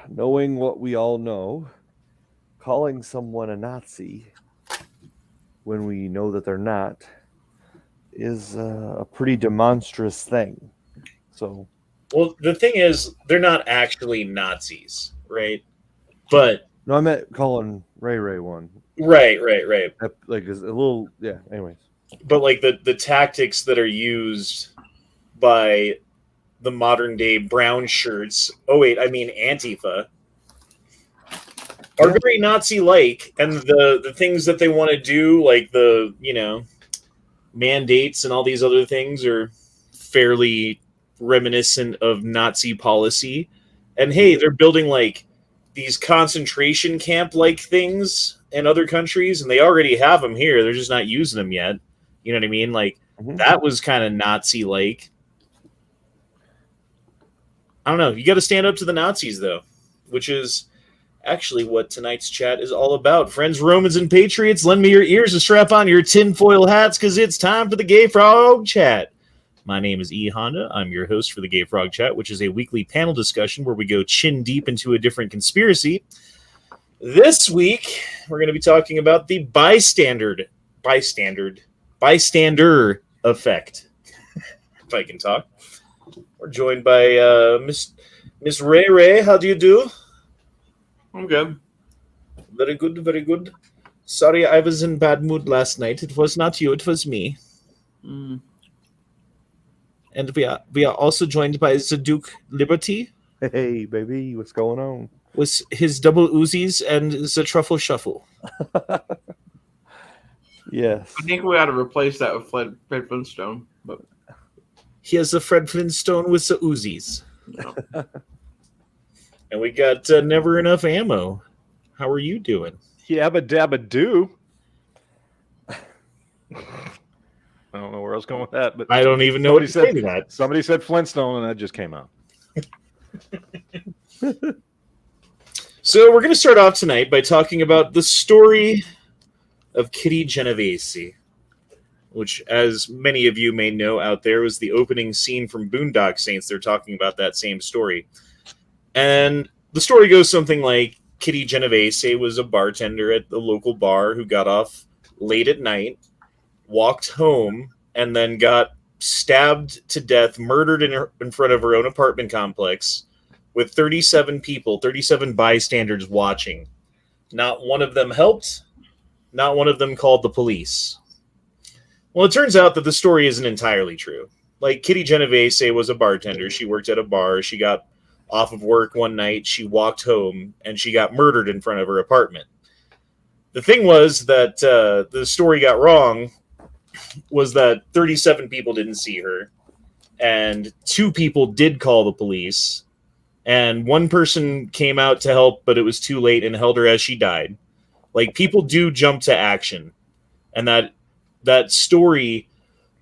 knowing what we all know, calling someone a Nazi when we know that they're not is a pretty demonstrous thing. So, well, the thing is, they're not actually Nazis, right? But no, I meant calling Ray one. right. Like, is a little, yeah. Anyways, But like the tactics that are used by the modern day brown shirts. Oh wait, I mean Antifa. Are very Nazi-like, and the things that they want to do, like the mandates and all these other things, are fairly reminiscent of Nazi policy. And hey, they're building like these concentration camp-like things in other countries, and they already have them here. They're just not using them yet. You know what I mean? Like that was kind of Nazi-like. I don't know. You got to stand up to the Nazis, though, which is actually what tonight's chat is all about. Friends, Romans, and Patriots, lend me your ears and strap on your tinfoil hats, because it's time for the Gay Frog Chat. My name is E. Honda. I'm your host for the Gay Frog Chat, which is a weekly panel discussion where we go chin deep into a different conspiracy. This week, we're going to be talking about the bystander effect. If I can talk. We're joined by Miss Ray. How do you do? I'm good. Very good, very good. Sorry, I was in bad mood last night. It was not you, it was me. Mm. And we are also joined by the Duke Liberty. hey, baby, what's going on? With his double Uzis and the Truffle Shuffle. Yes. I think we ought to replace that with Fred Flintstone. But he has the Fred Flintstone with the Uzis. No. And we got Never Enough Ammo. How are you doing? Yabba dabba do. I don't know where I was going with that, but I don't even know what he said to that. Somebody said Flintstone, and that just came out. So we're going to start off tonight by talking about the story of Kitty Genovese, which, as many of you may know out there, was the opening scene from Boondock Saints. They're talking about that same story. And the story goes something like Kitty Genovese was a bartender at the local bar who got off late at night, walked home, and then got stabbed to death, murdered in front of her own apartment complex with 37 people, 37 bystanders watching. Not one of them helped. Not one of them called the police. Well, it turns out that the story isn't entirely true. Like, Kitty Genovese was a bartender. She worked at a bar. She got off of work one night. She walked home, and she got murdered in front of her apartment. The thing was that the story got wrong was that 37 people didn't see her, and 2 people did call the police, and 1 person came out to help, but it was too late and held her as she died. Like, people do jump to action, and that story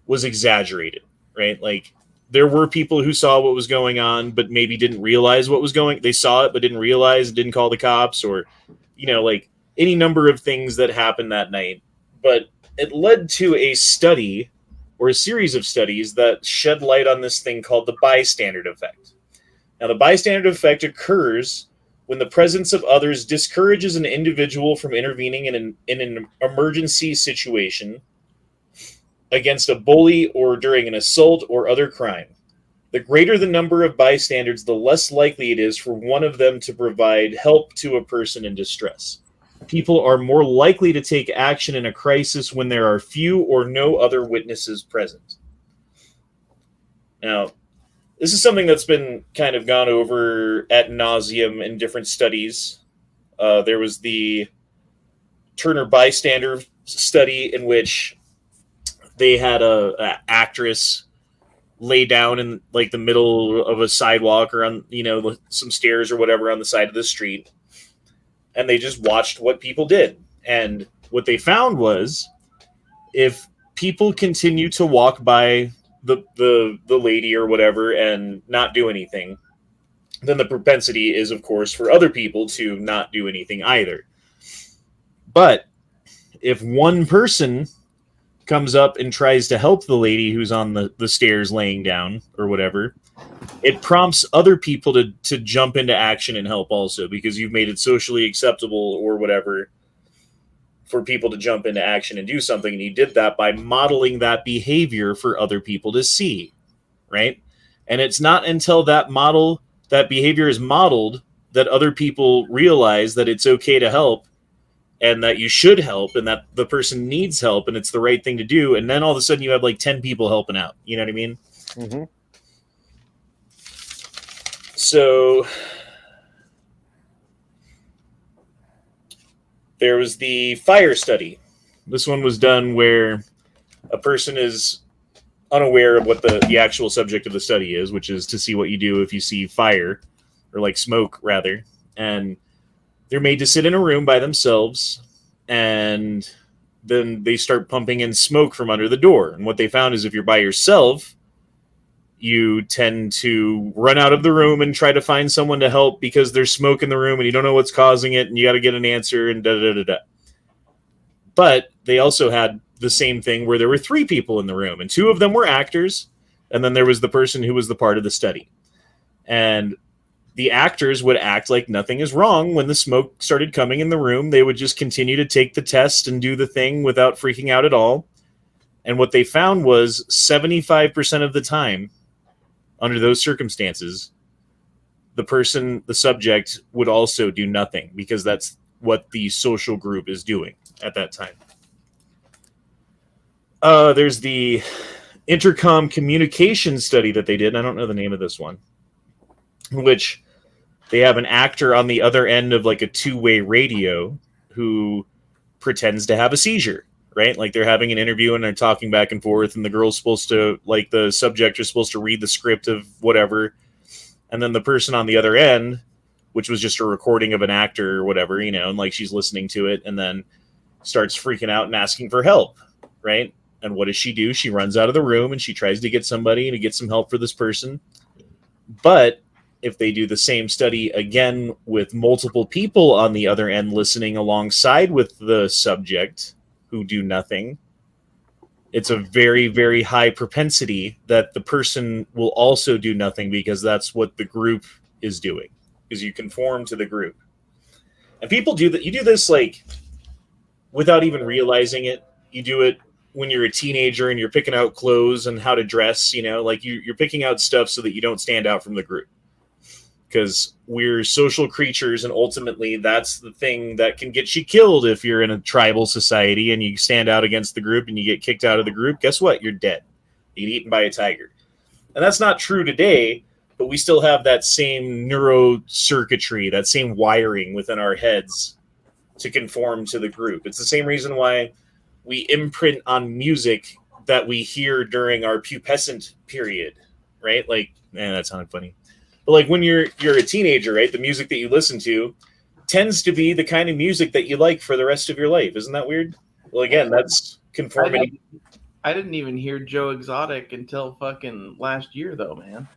was exaggerated, right? Like, there were people who saw what was going on, but maybe didn't realize what was going. They saw it, but didn't realize, didn't call the cops, or, like any number of things that happened that night. But it led to a study, or a series of studies, that shed light on this thing called the bystander effect. Now, the bystander effect occurs when the presence of others discourages an individual from intervening in an emergency situation against a bully or during an assault or other crime. The greater the number of bystanders, the less likely it is for one of them to provide help to a person in distress. People are more likely to take action in a crisis when there are few or no other witnesses present. Now, this is something that's been kind of gone over ad nauseum in different studies. There was the Turner bystander study in which they had a actress lay down in like the middle of a sidewalk or on some stairs or whatever on the side of the street, and they just watched what people did. And what they found was, if people continue to walk by the lady or whatever and not do anything, then the propensity is, of course, for other people to not do anything either. But if one person comes up and tries to help the lady who's on the stairs laying down or whatever, it prompts other people to jump into action and help also, because you've made it socially acceptable or whatever for people to jump into action and do something. And you did that by modeling that behavior for other people to see, right? And it's not until that behavior is modeled that other people realize that it's okay to help and that you should help and that the person needs help and it's the right thing to do. And then all of a sudden you have like 10 people helping out. You know what I mean? Mm-hmm. So there was the fire study. This one was done where a person is unaware of what the actual subject of the study is, which is to see what you do if you see fire, or like smoke rather. And they're made to sit in a room by themselves, and then they start pumping in smoke from under the door. And what they found is if you're by yourself, you tend to run out of the room and try to find someone to help because there's smoke in the room and you don't know what's causing it and you got to get an answer and da-da-da-da-da. But they also had the same thing where there were 3 people in the room and 2 of them were actors, and then there was the person who was the part of the study. And the actors would act like nothing is wrong when the smoke started coming in the room. They would just continue to take the test and do the thing without freaking out at all. And what they found was 75% of the time, under those circumstances, the subject would also do nothing because that's what the social group is doing at that time. There's the intercom communication study that they did. I don't know the name of this one, in which they have an actor on the other end of like a 2-way radio who pretends to have a seizure, right? Like they're having an interview and they're talking back and forth, and the girl's supposed to, like the subject is supposed to read the script of whatever. And then the person on the other end, which was just a recording of an actor or whatever, you know, and like she's listening to it and then starts freaking out and asking for help, right? And what does she do? She runs out of the room and she tries to get somebody to get some help for this person. But if they do the same study again with multiple people on the other end listening alongside with the subject who do nothing, it's a very, very high propensity that the person will also do nothing because that's what the group is doing, because you conform to the group. And people do that. You do this like without even realizing it. You do it when you're a teenager and you're picking out clothes and how to dress, you know, like you're picking out stuff so that you don't stand out from the group. Because we're social creatures, and ultimately that's the thing that can get you killed if you're in a tribal society and you stand out against the group and you get kicked out of the group. Guess what? You're dead. You get eaten by a tiger. And that's not true today, but we still have that same neurocircuitry, that same wiring within our heads to conform to the group. It's the same reason why we imprint on music that we hear during our pubescent period, right? Like, that sounded funny. But like when you're a teenager, right, the music that you listen to tends to be the kind of music that you like for the rest of your life. Isn't that weird? Well, again, that's conformity. I didn't even hear Joe Exotic until fucking last year, though, man.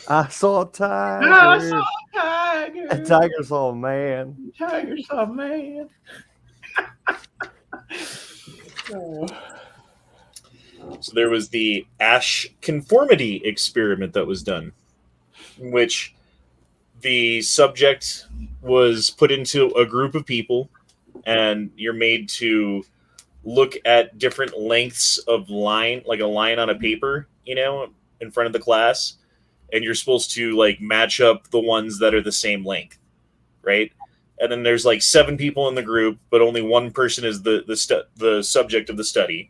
I saw a tiger. I saw a tiger. A tiger saw a man. Tiger saw a man. Oh. So there was the Asch conformity experiment that was done, in which the subject was put into a group of people, and you're made to look at different lengths of line, like a line on a paper, you know, in front of the class, and you're supposed to like match up the ones that are the same length, right? And then there's like 7 people in the group, but only one person is the subject of the study.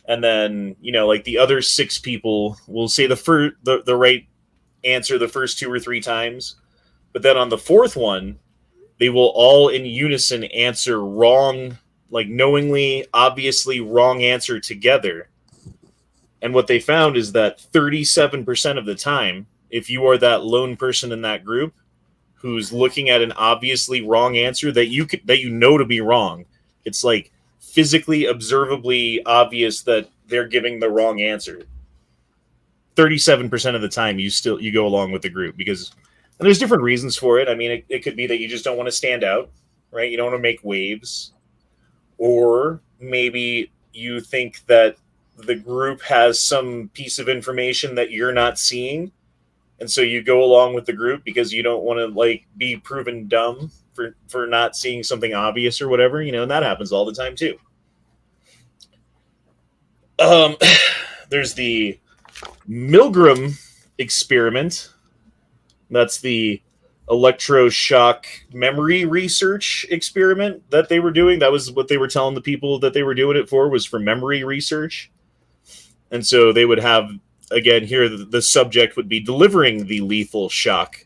And then, you know, like the other 6 people will say the right answer the first 2 or 3 times. But then on the 4th one, they will all in unison answer wrong, like knowingly, obviously wrong answer together. And what they found is that 37% of the time, if you are that lone person in that group who's looking at an obviously wrong answer that you know to be wrong, it's like physically observably obvious that they're giving the wrong answer. 37% of the time you go along with the group, because and there's different reasons for it. I mean, it could be that you just don't want to stand out, right? You don't want to make waves, or maybe you think that the group has some piece of information that you're not seeing, and so you go along with the group because you don't want to like be proven dumb for not seeing something obvious or whatever, you know, and that happens all the time too. There's the Milgram experiment. That's the electroshock memory research experiment that they were doing. That was what they were telling the people that they were doing it for, was for memory research. And so they would have, again, here the subject would be delivering the lethal shock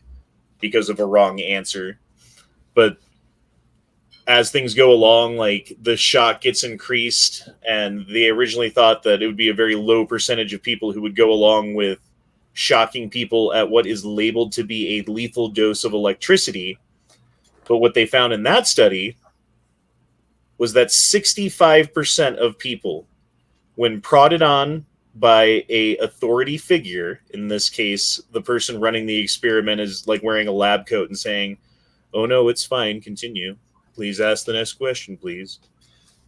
because of a wrong answer. But as things go along, like the shock gets increased, and they originally thought that it would be a very low percentage of people who would go along with shocking people at what is labeled to be a lethal dose of electricity. But what they found in that study was that 65% of people, when prodded on by a authority figure, in this case, the person running the experiment is like wearing a lab coat and saying, "Oh no, it's fine, continue. Please ask the next question, please."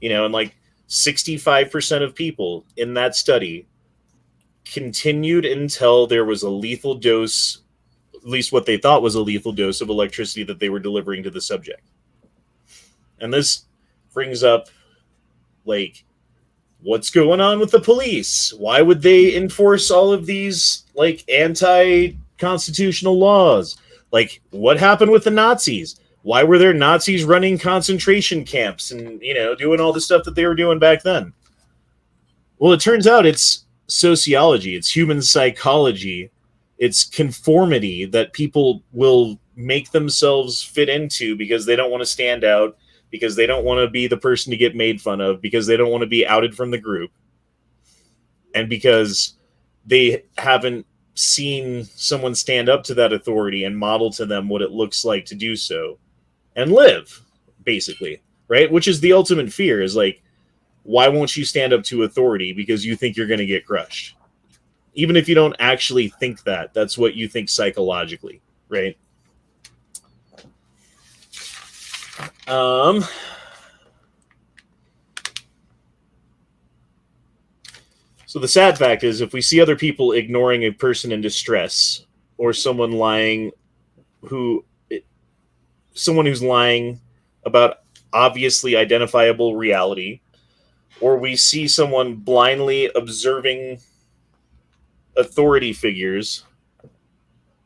You know, and like 65% of people in that study continued until there was a lethal dose, at least what they thought was a lethal dose of electricity that they were delivering to the subject. And this brings up, like, what's going on with the police? Why would they enforce all of these, like, anti-constitutional laws? Like, what happened with the Nazis? Why were there Nazis running concentration camps and, you know, doing all the stuff that they were doing back then? Well, it turns out it's sociology, it's human psychology, it's conformity that people will make themselves fit into because they don't want to stand out, because they don't want to be the person to get made fun of, because they don't want to be outed from the group, and because they haven't seen someone stand up to that authority and model to them what it looks like to do so and live, basically, right? Which is the ultimate fear, is like, why won't you stand up to authority? Because you think you're going to get crushed. Even if you don't actually think that, that's what you think psychologically, right? So the sad fact is, if we see other people ignoring a person in distress, or someone who's lying about obviously identifiable reality, or we see someone blindly observing authority figures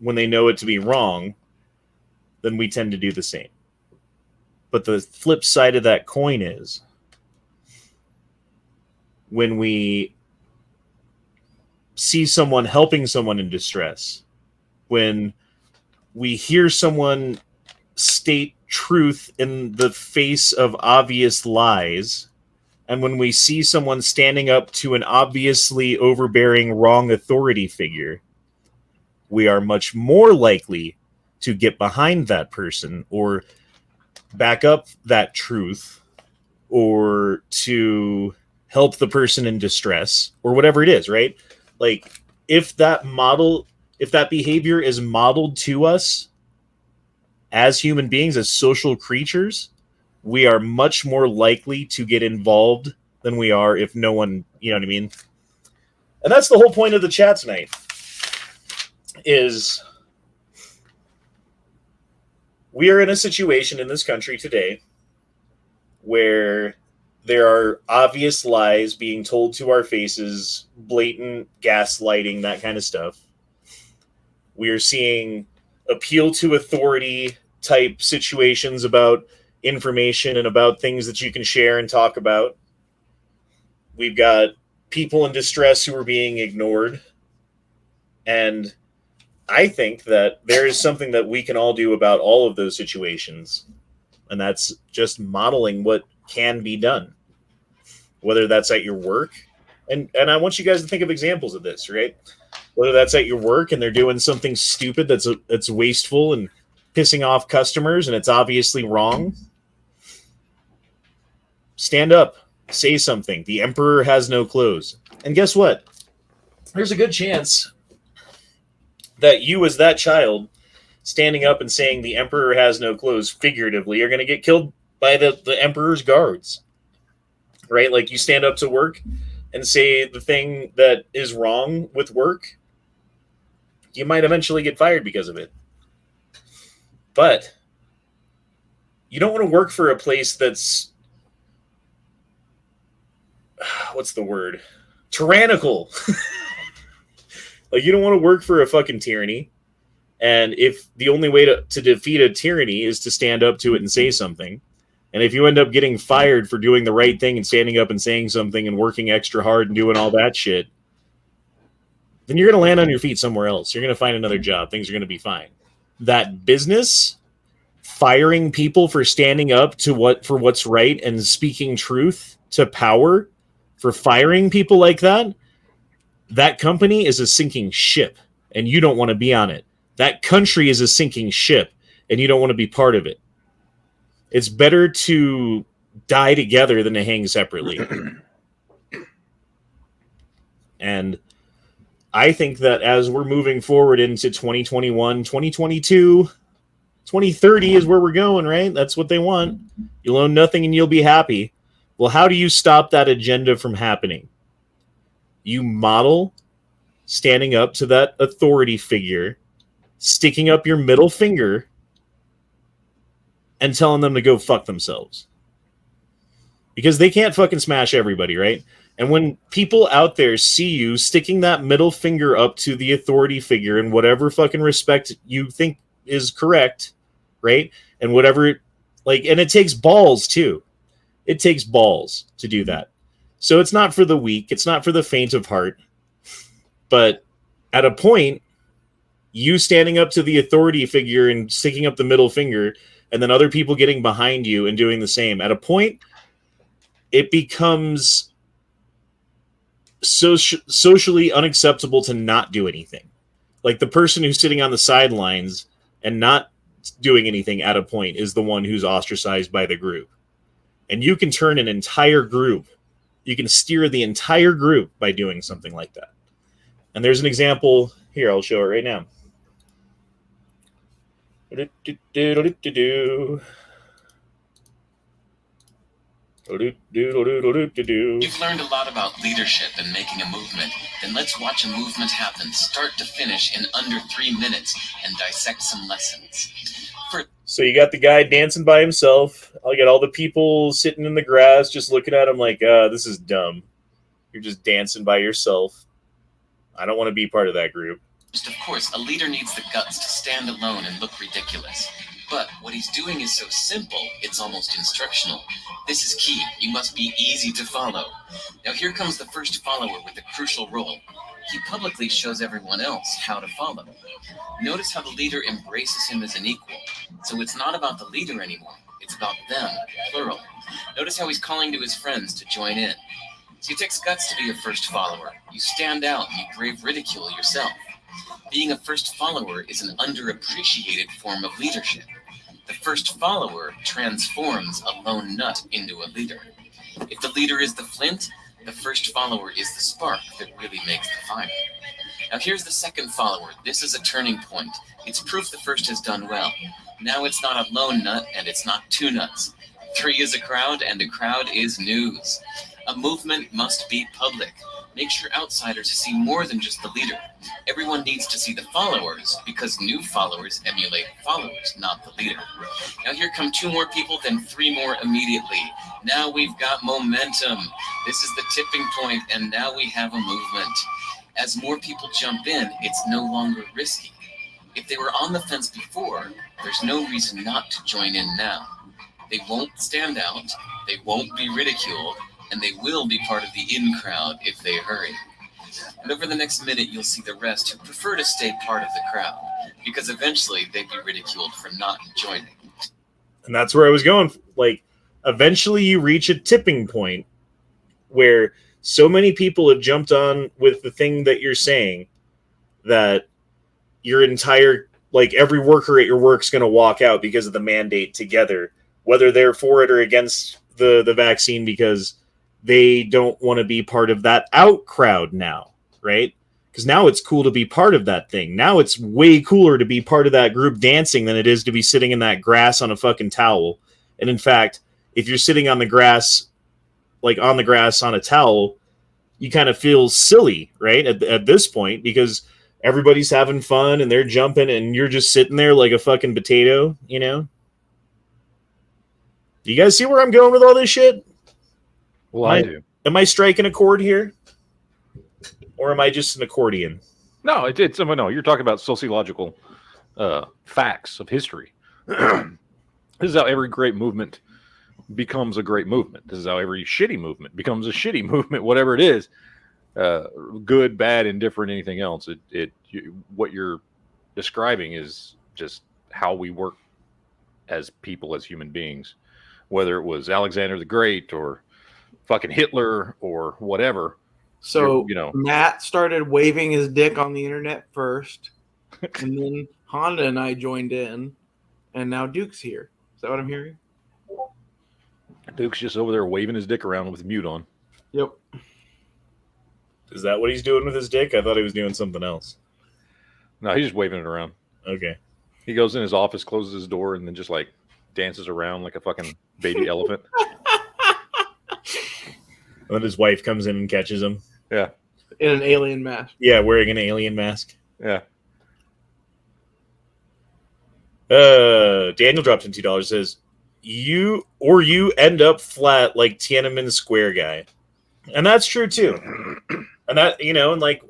when they know it to be wrong, then we tend to do the same. But the flip side of that coin is, when we see someone helping someone in distress, when we hear someone state truth in the face of obvious lies, and when we see someone standing up to an obviously overbearing wrong authority figure, we are much more likely to get behind that person, or back up that truth, or to help the person in distress, or whatever it is, right? Like, if that behavior is modeled to us as human beings, as social creatures, we are much more likely to get involved than we are if no one, you know what I mean? And that's the whole point of the chat tonight, is we are in a situation in this country today where there are obvious lies being told to our faces, blatant gaslighting, that kind of stuff. We are seeing appeal to authority type situations about information and about things that you can share and talk about. We've got people in distress who are being ignored. And I think that there is something that we can all do about all of those situations. And that's just modeling what can be done, whether that's at your work. And I want you guys to think of examples of this, right? Whether that's at your work and they're doing something stupid that's wasteful and pissing off customers and it's obviously wrong. Stand up, say something. The emperor has no clothes. And guess what? There's a good chance that you, as that child, standing up and saying the emperor has no clothes figuratively, are going to get killed by the emperor's guards, right? Like, you stand up to work, and say the thing that is wrong with work, you might eventually get fired because of it. But you don't want to work for a place that's, what's the word? Tyrannical. Like, you don't want to work for a fucking tyranny. And if the only way to defeat a tyranny is to stand up to it and say something, and if you end up getting fired for doing the right thing and standing up and saying something and working extra hard and doing all that shit, then you're going to land on your feet somewhere else. You're going to find another job. Things are going to be fine. That business, firing people for standing up to what's right and speaking truth to power, for firing people like that, that company is a sinking ship, and you don't want to be on it. That country is a sinking ship, and you don't want to be part of it. It's better to die together than to hang separately. And I think that as we're moving forward into 2021, 2022, 2030 is where we're going, right? That's what they want. You'll own nothing and you'll be happy. Well, how do you stop that agenda from happening? You model standing up to that authority figure, sticking up your middle finger, and telling them to go fuck themselves. Because they can't fucking smash everybody, right? And when people out there see you sticking that middle finger up to the authority figure in whatever fucking respect you think is correct, right? And whatever, like, and it takes balls too. It takes balls to do that. So it's not for the weak. It's not for the faint of heart. But at a point, you standing up to the authority figure and sticking up the middle finger, and then other people getting behind you and doing the same, at a point, it becomes socially unacceptable to not do anything. Like, the person who's sitting on the sidelines and not doing anything at a point is the one who's ostracized by the group. And you can turn an entire group, you can steer the entire group by doing something like that. And there's an example here, I'll show it right now. You've learned a lot about leadership and making a movement. Then let's watch a movement happen, start to finish, in under 3 minutes, and dissect some lessons. So you got the guy dancing by himself. I'll get all the people sitting in the grass just looking at him like, this is dumb. You're just dancing by yourself. I don't want to be part of that group. Of course, a leader needs the guts to stand alone and look ridiculous. But what he's doing is so simple, it's almost instructional. This is key. You must be easy to follow. Now here comes the first follower with a crucial role. He publicly shows everyone else how to follow. Notice how the leader embraces him as an equal. So it's not about the leader anymore. It's about them, plural. Notice how he's calling to his friends to join in. So it takes guts to be a first follower. You stand out and you brave ridicule yourself. Being a first follower is an underappreciated form of leadership. The first follower transforms a lone nut into a leader. If the leader is the flint, the first follower is the spark that really makes the fire. Now here's the second follower. This is a turning point. It's proof the first has done well. Now it's not a lone nut and it's not two nuts. 3 is a crowd and a crowd is news. A movement must be public. Make sure outsiders see more than just the leader. Everyone needs to see the followers because new followers emulate followers, not the leader. Now here come 2 more people, then 3 more immediately. Now we've got momentum. This is the tipping point, and now we have a movement. As more people jump in, it's no longer risky. If they were on the fence before, there's no reason not to join in now. They won't stand out, they won't be ridiculed, and they will be part of the in crowd if they hurry. And over the next minute, you'll see the rest who prefer to stay part of the crowd, because eventually they'd be ridiculed for not joining. And that's where I was going. Like, eventually you reach a tipping point where so many people have jumped on with the thing that you're saying that your entire, like, every worker at your work's going to walk out because of the mandate together, whether they're for it or against the vaccine, because they don't want to be part of that out crowd now, right? Because now it's cool to be part of that thing. Now it's way cooler to be part of that group dancing than it is to be sitting in that grass on a fucking towel. And in fact, if you're sitting on the grass, like on the grass on a towel, you kind of feel silly, right? At this point, because everybody's having fun and they're jumping and you're just sitting there like a fucking potato, you know? Do you guys see where I'm going with all this shit? Well, I do. Am I striking a chord here? Or am I just an accordion? No, no, you're talking about sociological facts of history. This is how every great movement becomes a great movement. This is how every shitty movement becomes a shitty movement, whatever it is. Good, bad, indifferent, anything else. What you're describing is just how we work as people, as human beings. Whether it was Alexander the Great or fucking Hitler or whatever. So you know, Matt started waving his dick on the internet first, and then Honda and I joined in, and now Duke's here. Is that what I'm hearing? Duke's just over there waving his dick around with mute on. Yep. Is that what he's doing with his dick? I thought he was doing something else. No, he's just waving it around. Okay. He goes in his office, closes his door, and then just like dances around like a fucking baby elephant. And then his wife comes in and catches him. Yeah. In an alien mask. Yeah, wearing an alien mask. Yeah. Daniel dropped in $2. Says, you end up flat like Tiananmen Square guy. And that's true too. And that, you know, and like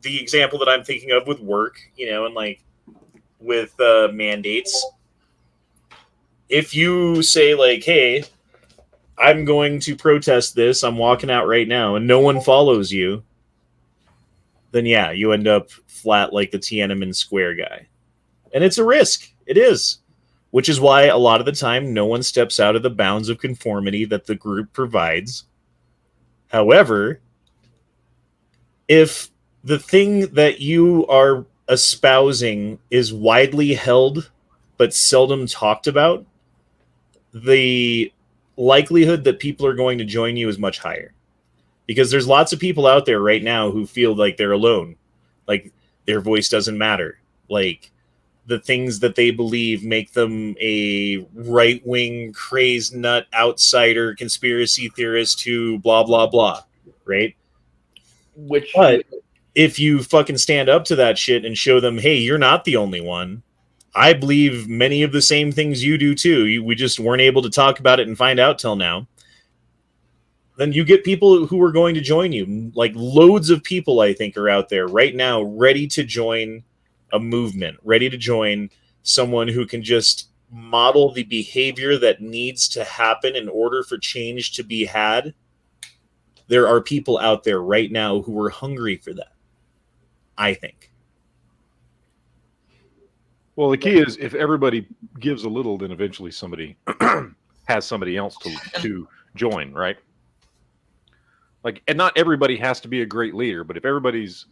the example that I'm thinking of with work, you know, and like with mandates. If you say like, hey, I'm going to protest this, I'm walking out right now, and no one follows you, then yeah, you end up flat like the Tiananmen Square guy. And it's a risk. It is. Which is why a lot of the time no one steps out of the bounds of conformity that the group provides. However, if the thing that you are espousing is widely held but seldom talked about, the likelihood that people are going to join you is much higher. Because there's lots of people out there right now who feel like they're alone. Like their voice doesn't matter. Like the things that they believe make them a right-wing, crazed nut, outsider, conspiracy theorist who blah, blah, blah. Right? But if you fucking stand up to that shit and show them, hey, you're not the only one. I believe many of the same things you do too. We just weren't able to talk about it and find out till now. Then you get people who are going to join you. Like loads of people, I think, are out there right now ready to join a movement, ready to join someone who can just model the behavior that needs to happen in order for change to be had. There are people out there right now who are hungry for that, I think. Well, the key is if everybody gives a little, then eventually somebody has somebody else to join, right? Like, and not everybody has to be a great leader, but if everybody's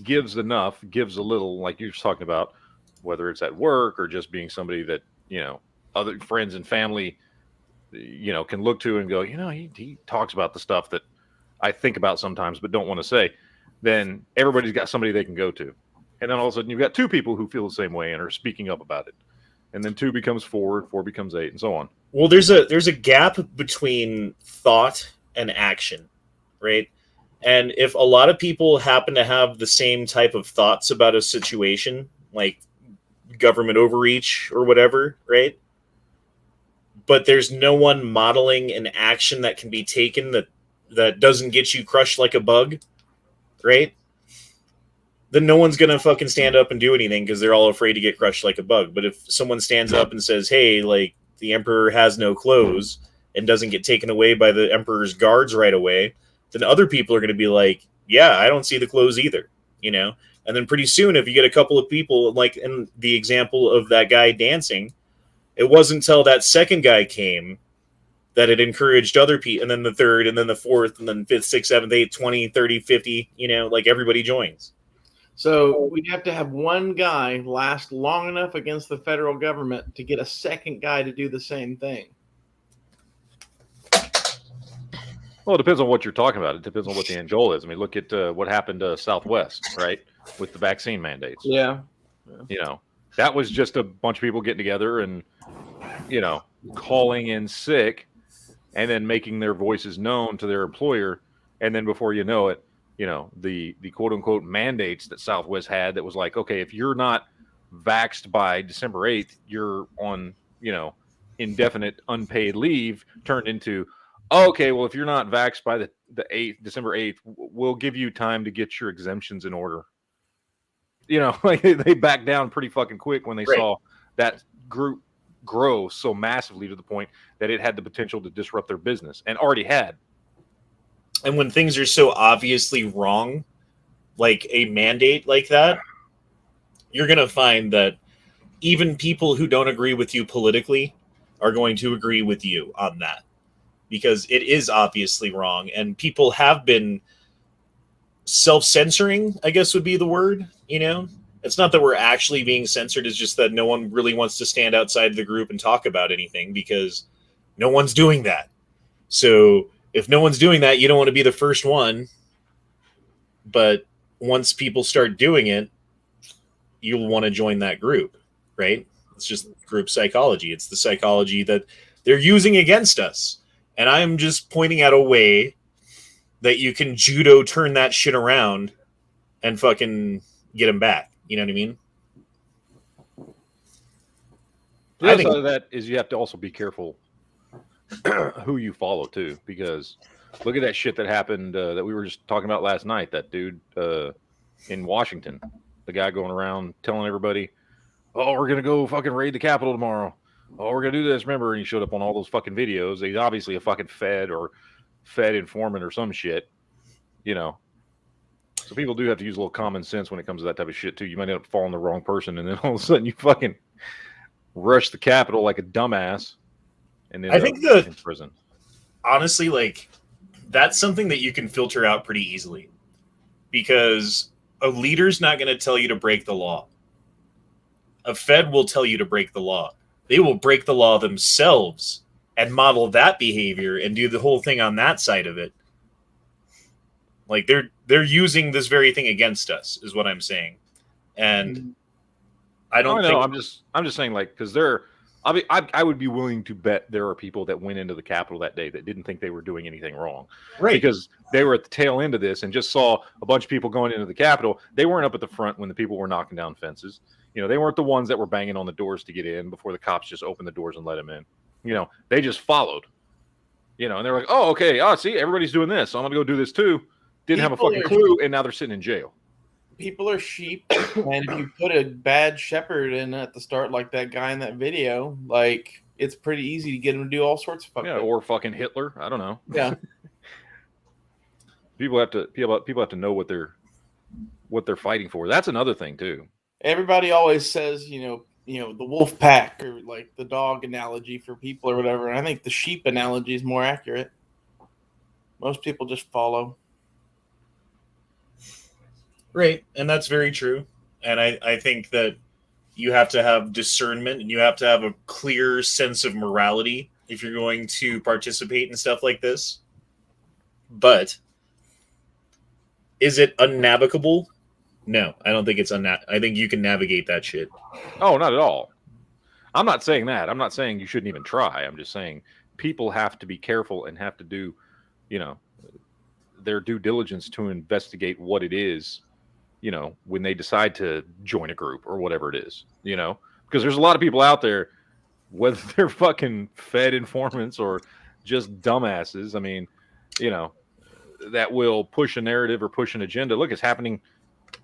gives enough, gives a little, like you're talking about, whether it's at work or just being somebody that, you know, other friends and family, you know, can look to and go, you know, he talks about the stuff that I think about sometimes but don't want to say, then everybody's got somebody they can go to. And then all of a sudden you've got two people who feel the same way and are speaking up about it. And then 2 becomes 4, 4 becomes 8, and so on. Well, there's a gap between thought and action, right? And if a lot of people happen to have the same type of thoughts about a situation, like government overreach or whatever, right? But there's no one modeling an action that can be taken that doesn't get you crushed like a bug, right? Then no one's going to fucking stand up and do anything because they're all afraid to get crushed like a bug. But if someone stands up and says, hey, like the emperor has no clothes and doesn't get taken away by the emperor's guards right away, then other people are going to be like, yeah, I don't see the clothes either, you know? And then pretty soon, if you get a couple of people, like in the example of that guy dancing, it wasn't until that second guy came that it encouraged other people, and then the third, and then the fourth, and then fifth, sixth, seventh, eighth, 20, 30, 50, you know, like everybody joins. So we'd have to have one guy last long enough against the federal government to get a second guy to do the same thing. Well, it depends on what you're talking about. It depends on what the end goal is. I mean, look at what happened to Southwest, right, with the vaccine mandates. Yeah. You know, that was just a bunch of people getting together and, you know, calling in sick and then making their voices known to their employer And then before you know it, the quote unquote mandates that Southwest had that was like, okay, if you're not vaxxed by December 8th, you're on, indefinite unpaid leave, turned into, okay, well, if you're not vaxxed by the 8th, December 8th, we'll give you time to get your exemptions in order. Like they backed down pretty fucking quick when they saw that group grow so massively to the point that it had the potential to disrupt their business, and already had. And when things are so obviously wrong, like a mandate like that, you're going to find that even people who don't agree with you politically are going to agree with you on that, because it is obviously wrong. And people have been self-censoring, I guess would be the word. It's not that we're actually being censored. It's just that no one really wants to stand outside the group and talk about anything, because no one's doing that. So if no one's doing that, you don't want to be the first one. But once people start doing it, you'll want to join that group, right? It's just group psychology. It's the psychology that they're using against us. And I'm just pointing out a way that you can judo turn that shit around and fucking get them back. You know what I mean? The other side of that is you have to also be careful who you follow too, because look at that shit that happened that we were just talking about last night. That dude in Washington, the guy going around telling everybody, "Oh, we're gonna go fucking raid the Capitol tomorrow. Oh, we're gonna do this." Remember, and he showed up on all those fucking videos. He's obviously a fucking Fed informant or some shit, So people do have to use a little common sense when it comes to that type of shit too. You might end up following the wrong person, and then all of a sudden you fucking rush the Capitol like a dumbass. And then I think in prison. Honestly, like, that's something that you can filter out pretty easily, because a leader's not going to tell you to break the law. A Fed will tell you to break the law. They will break the law themselves and model that behavior and do the whole thing on that side of it. Like they're using this very thing against us, is what I'm saying. And I don't think I'm just saying, like, because I would be willing to bet there are people that went into the Capitol that day that didn't think they were doing anything wrong. Right. Because they were at the tail end of this and just saw a bunch of people going into the Capitol. They weren't up at the front when the people were knocking down fences. They weren't the ones that were banging on the doors to get in before the cops just opened the doors and let them in. They just followed. And they're like, "Oh, okay. Oh, see, everybody's doing this, so I'm going to go do this too." Didn't have a fucking clue, and now they're sitting in jail. People are sheep, and if you put a bad shepherd in at the start, like that guy in that video, like, it's pretty easy to get him to do all sorts of fucking or fucking Hitler. I don't know. Yeah. People have to know what they're fighting for. That's another thing too. Everybody always says, the wolf pack, or like the dog analogy for people or whatever. And I think the sheep analogy is more accurate. Most people just follow. Right, and that's very true. And I think that you have to have discernment, and you have to have a clear sense of morality if you're going to participate in stuff like this. But is it unnavigable? No, I don't think it's I think you can navigate that shit. Oh, not at all. I'm not saying that. I'm not saying you shouldn't even try. I'm just saying people have to be careful and have to do, their due diligence to investigate what it is, when they decide to join a group or whatever it is, because there's a lot of people out there, whether they're fucking Fed informants or just dumbasses. I mean, that will push a narrative or push an agenda. Look, it's happening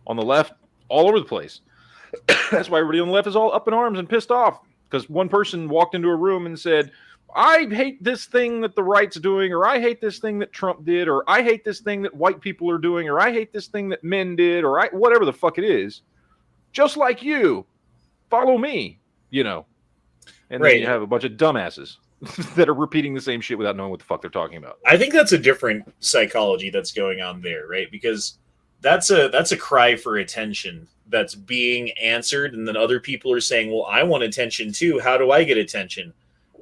on the left all over the place. That's why everybody on the left is all up in arms and pissed off, because one person walked into a room and said, "I hate this thing that the right's doing," or "I hate this thing that Trump did," or "I hate this thing that white people are doing," or "I hate this thing that men did," or whatever the fuck it is. Just like you, follow me, And right. Then you have a bunch of dumbasses that are repeating the same shit without knowing what the fuck they're talking about. I think that's a different psychology that's going on there, right? Because that's a cry for attention that's being answered, and then other people are saying, "Well, I want attention too. How do I get attention?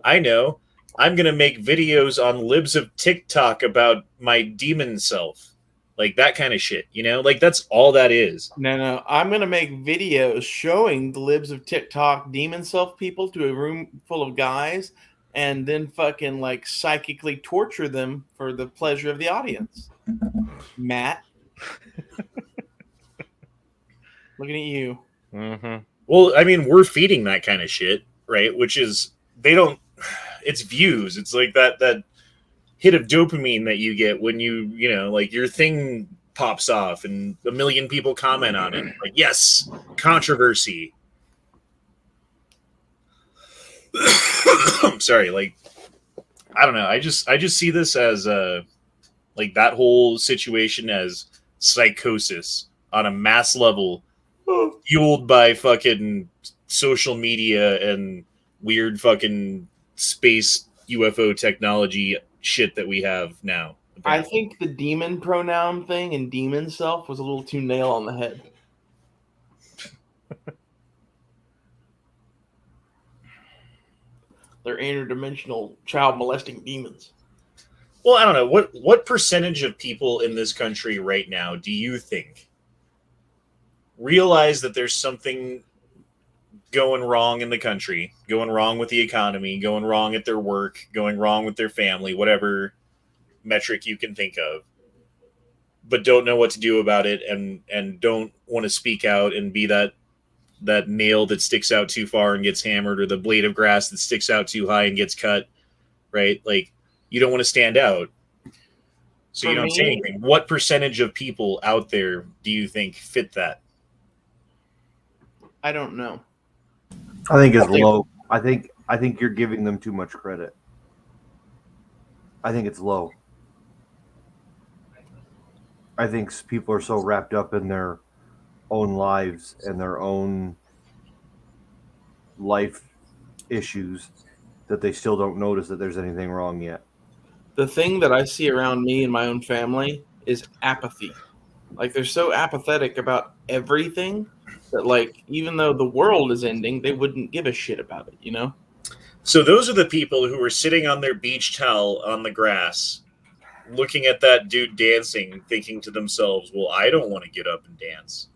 I know. I'm going to make videos on libs of TikTok about my demon self." Like that kind of shit, Like that's all that is. No. I'm going to make videos showing the libs of TikTok demon self people to a room full of guys and then fucking like psychically torture them for the pleasure of the audience. Matt, looking at you. Mm-hmm. Well, I mean, we're feeding that kind of shit, right? Which is it's views. It's like that hit of dopamine that you get when you know, like your thing pops off and a million people comment on it. Like, yes, controversy. I'm sorry, like, I don't know. I just see this as like that whole situation as psychosis on a mass level, fueled by fucking social media and weird fucking space UFO technology shit that we have now. I think the demon pronoun thing and demon self was a little too nail on the head. They're interdimensional child molesting demons. Well, I don't know. What percentage of people in this country right now do you think realize that there's something going wrong in the country, going wrong with the economy, going wrong at their work, going wrong with their family, whatever metric you can think of, but don't know what to do about it and don't want to speak out and be that nail that sticks out too far and gets hammered, or the blade of grass that sticks out too high and gets cut, right? Like, you don't want to stand out, so you don't say anything. What percentage of people out there do you think fit that? I don't know. I think it's low. I think you're giving them too much credit. I think it's low. I think people are so wrapped up in their own lives and their own life issues that they still don't notice that there's anything wrong yet. The thing that I see around me and my own family is apathy. Like, they're so apathetic about everything that, like, even though the world is ending, they wouldn't give a shit about it, you know? So those are the people who were sitting on their beach towel on the grass, looking at that dude dancing, thinking to themselves, well, I don't want to get up and dance.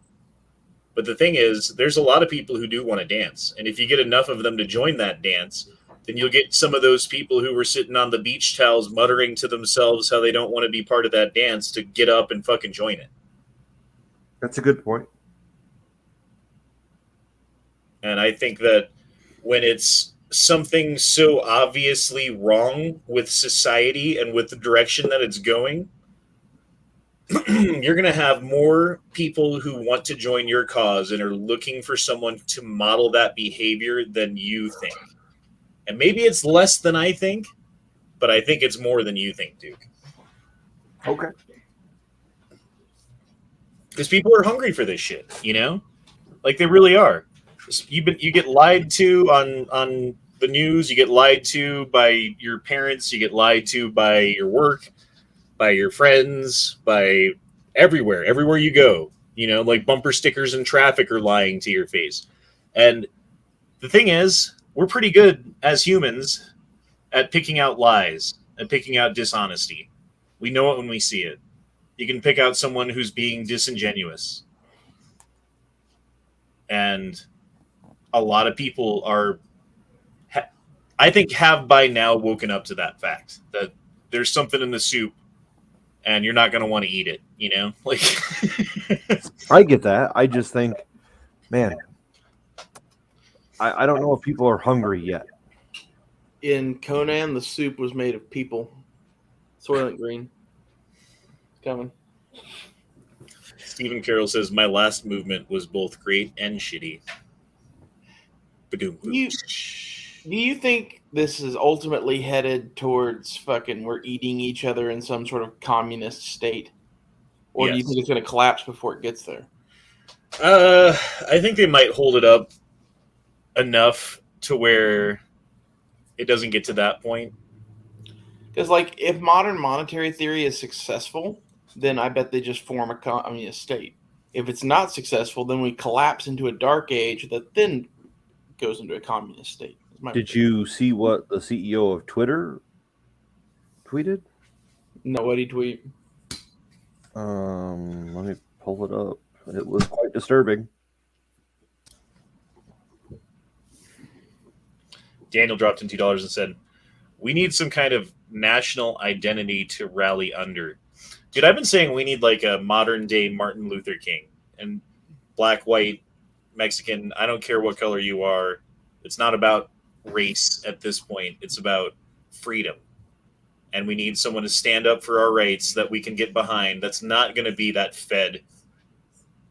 But the thing is, there's a lot of people who do want to dance. And if you get enough of them to join that dance, then you'll get some of those people who were sitting on the beach towels muttering to themselves how they don't want to be part of that dance to get up and fucking join it. That's a good point. And I think that when it's something so obviously wrong with society and with the direction that it's going, you're going to have more people who want to join your cause and are looking for someone to model that behavior than you think. And maybe it's less than I think, but I think it's more than you think, Duke. Okay. Because people are hungry for this shit, you know? Like, they really are. You get lied to on the news, you get lied to by your parents, you get lied to by your work, by your friends, by everywhere you go. You know, like bumper stickers in traffic are lying to your face. And the thing is, we're pretty good as humans at picking out lies and picking out dishonesty. We know it when we see it. You can pick out someone who's being disingenuous. And a lot of people I think, have by now woken up to that fact that there's something in the soup and you're not going to want to eat it, you know? Like, I get that. I just think, man, I don't know if people are hungry yet. In Conan, the soup was made of people. Soylent Green. It's coming. Stephen Carroll says, my last movement was both great and shitty. Do you think this is ultimately headed towards fucking we're eating each other in some sort of communist state? Or Yes. do you think it's going to collapse before it gets there? I think they might hold it up enough to where it doesn't get to that point. Because, like, if modern monetary theory is successful, then I bet they just form a communist state. If it's not successful, then we collapse into a dark age that then goes into a communist state. Did you see what the CEO of Twitter tweeted? No, what'd he tweet? Let me pull it up. It was quite disturbing. Daniel dropped in $2 and said, We need some kind of national identity to rally under. Dude, I've been saying we need like a modern day Martin Luther King. And black, white, Mexican, I don't care what color you are. It's not about race at this point. It's about freedom. And we need someone to stand up for our rights that we can get behind. That's not going to be that Fed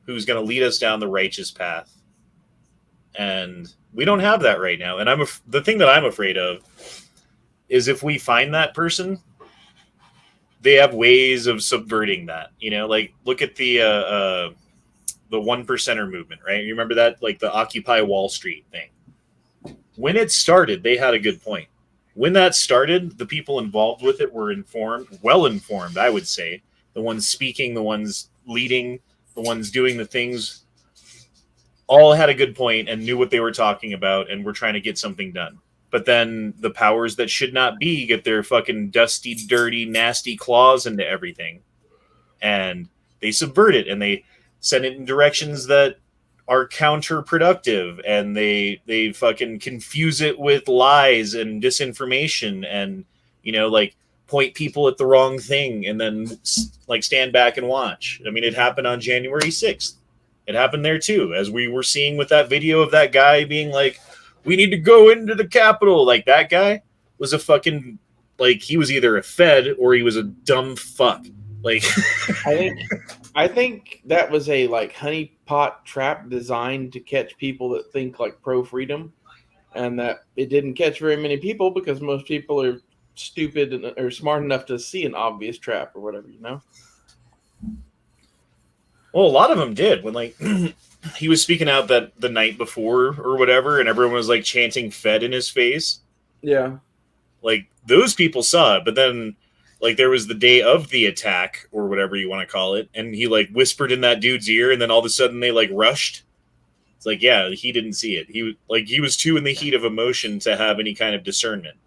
who's going to lead us down the righteous path. And we don't have that right now. And the thing that I'm afraid of is if we find that person, they have ways of subverting that. You know, like look at the one percenter movement, right? You remember that, like the Occupy Wall Street thing. When it started, they had a good point. When that started, the people involved with it were well informed, I would say. The ones speaking, the ones leading, the ones doing the things, all had a good point and knew what they were talking about and were trying to get something done. But then the powers that should not be get their fucking dusty, dirty, nasty claws into everything. And they subvert it and they send it in directions that are counterproductive, and they fucking confuse it with lies and disinformation, and like point people at the wrong thing and then like stand back and watch. I mean, it happened on January 6th. It happened there too, as we were seeing with that video of that guy being like, we need to go into the Capitol. Like, that guy was a fucking, like, he was either a Fed or he was a dumb fuck. Like, I think that was a like honeypot trap designed to catch people that think like pro freedom, and that it didn't catch very many people because most people are stupid or smart enough to see an obvious trap or whatever, Well, a lot of them did when like he was speaking out that the night before or whatever, and everyone was like chanting Fed in his face. Yeah. Like, those people saw it, but then like there was the day of the attack or whatever you want to call it, and he like whispered in that dude's ear, and then all of a sudden they like rushed. It's like, yeah, he didn't see it. He was too in the heat of emotion to have any kind of discernment.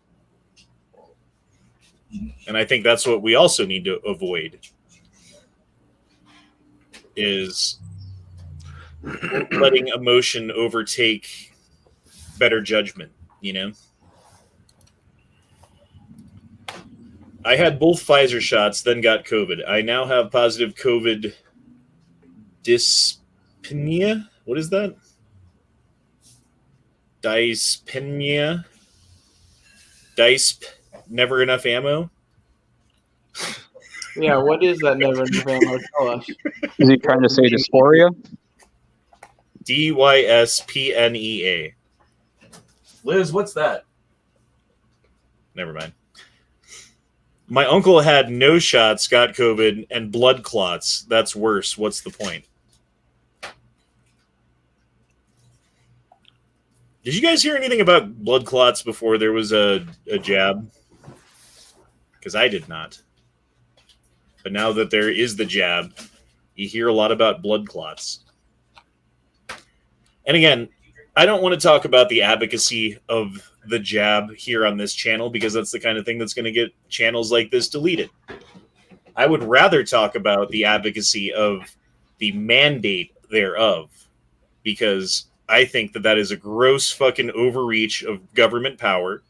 And I think that's what we also need to avoid, is letting emotion overtake better judgment, I had both Pfizer shots, then got COVID. I now have positive COVID dyspnea. What is that? Dyspnea? Never enough ammo? Yeah, what is that never enough ammo? Tell us. Is he trying to say dysphoria? Dyspnea. Liz, what's that? Never mind. My uncle had no shots, got COVID, and blood clots. That's worse. What's the point? Did you guys hear anything about blood clots before there was a jab? Because I did not. But now that there is the jab, you hear a lot about blood clots. And again, I don't want to talk about the advocacy of the jab here on this channel, because that's the kind of thing that's going to get channels like this deleted. I would rather talk about the advocacy of the mandate thereof, because I think that is a gross fucking overreach of government power.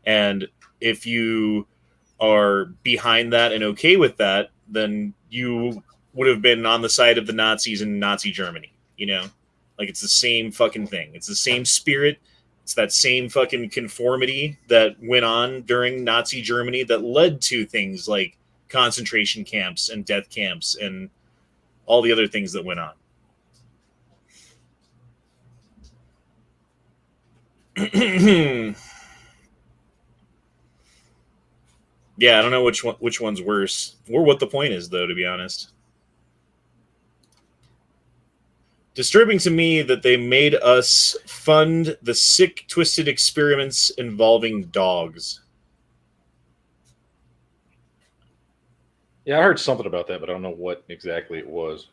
And if you are behind that and okay with that, then you would have been on the side of the Nazis in Nazi Germany, Like, it's the same fucking thing. It's the same spirit. It's that same fucking conformity that went on during Nazi Germany that led to things like concentration camps and death camps and all the other things that went on. Yeah, I don't know which one's worse, or what the point is, though, to be honest. Disturbing to me that they made us fund the sick, twisted experiments involving dogs. Yeah, I heard something about that, but I don't know what exactly it was.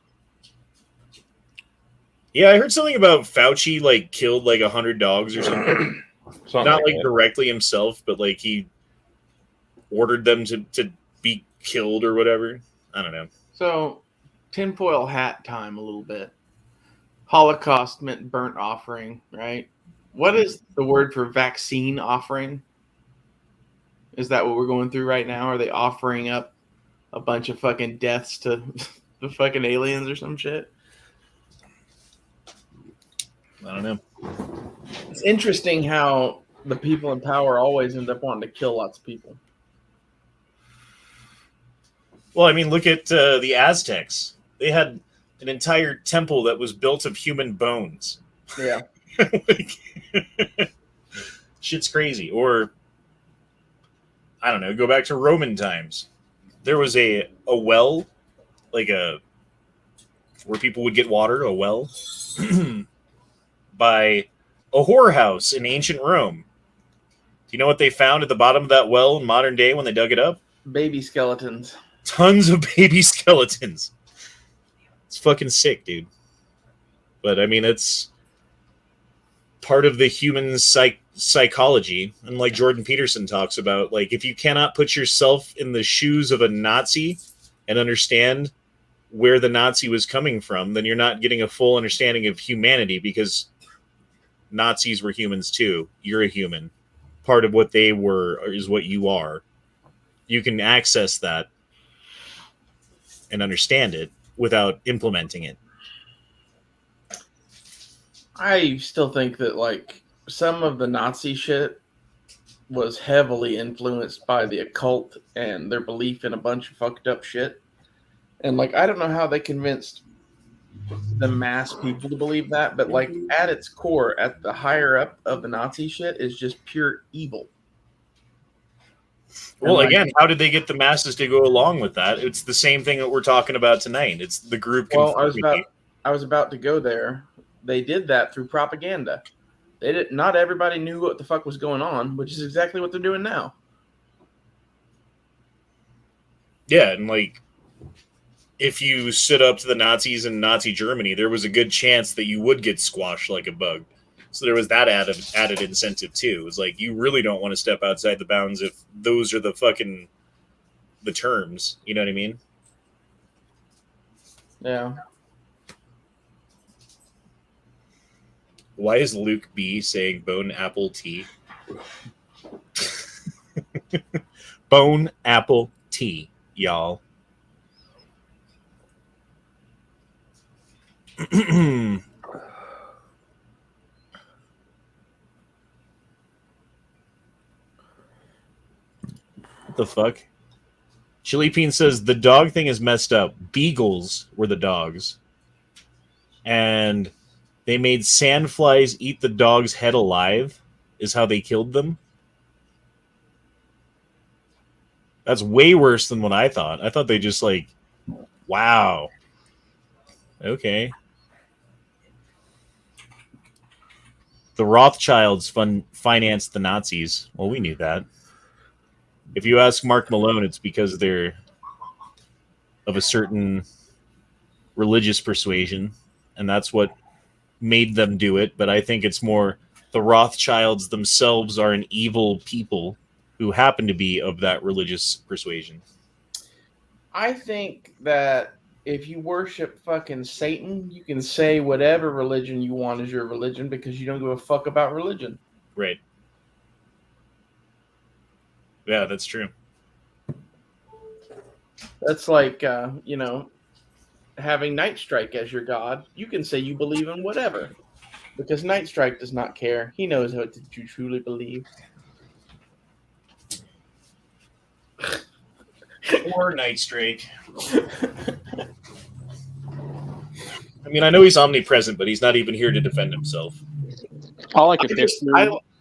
Yeah, I heard something about Fauci, like, killed, like, 100 dogs or something. Not, like, directly himself, but, like, he ordered them to be killed or whatever. I don't know. So, tinfoil hat time a little bit. Holocaust meant burnt offering, right? What is the word for vaccine offering? Is that what we're going through right now? Are they offering up a bunch of fucking deaths to the fucking aliens or some shit? I don't know. It's interesting how the people in power always end up wanting to kill lots of people. Well, I mean, look at the Aztecs. They had an entire temple that was built of human bones. Yeah. Like, shit's crazy. Or, I don't know, go back to Roman times. There was a well, like where people would get water, a well, by a whorehouse in ancient Rome. Do you know what they found at the bottom of that well in modern day when they dug it up? Baby skeletons. Tons of baby skeletons. It's fucking sick, dude. But I mean, it's part of the human psychology. And like Jordan Peterson talks about, like, if you cannot put yourself in the shoes of a Nazi and understand where the Nazi was coming from, then you're not getting a full understanding of humanity, because Nazis were humans too. You're a human. Part of what they were is what you are. You can access that and understand it without implementing it. I still think that, like, some of the Nazi shit was heavily influenced by the occult and their belief in a bunch of fucked up shit. And, like, I don't know how they convinced the mass people to believe that, but, like, at its core, at the higher up of the Nazi shit, is just pure evil. Well, again, how did they get the masses to go along with that? It's the same thing that we're talking about tonight. It's the group conformity. Well, I was about to go there. They did that through propaganda. Not everybody knew what the fuck was going on, which is exactly what they're doing now. Yeah, and like, if you stood up to the Nazis in Nazi Germany, there was a good chance that you would get squashed like a bug. So there was that added incentive too. It was like, you really don't want to step outside the bounds if those are the terms. You know what I mean? Yeah. Why is Luke B saying bone apple tea? Bone apple tea, y'all. What the fuck? Chili Bean says the dog thing is messed up. Beagles were the dogs. And they made sandflies eat the dog's head alive, is how they killed them. That's way worse than what I thought. I thought they just like, wow. Okay. The Rothschilds financed the Nazis. Well, we knew that. If you ask Mark Malone, it's because they're of a certain religious persuasion, and that's what made them do it. But I think it's more the Rothschilds themselves are an evil people who happen to be of that religious persuasion. I think that if you worship fucking Satan, you can say whatever religion you want is your religion because you don't give a fuck about religion. Right. Yeah, that's true. That's like, having Night Strike as your god. You can say you believe in whatever because Night Strike does not care. He knows what you truly believe. Or Night Strike. I mean, I know he's omnipresent, but he's not even here to defend himself. All I could picture.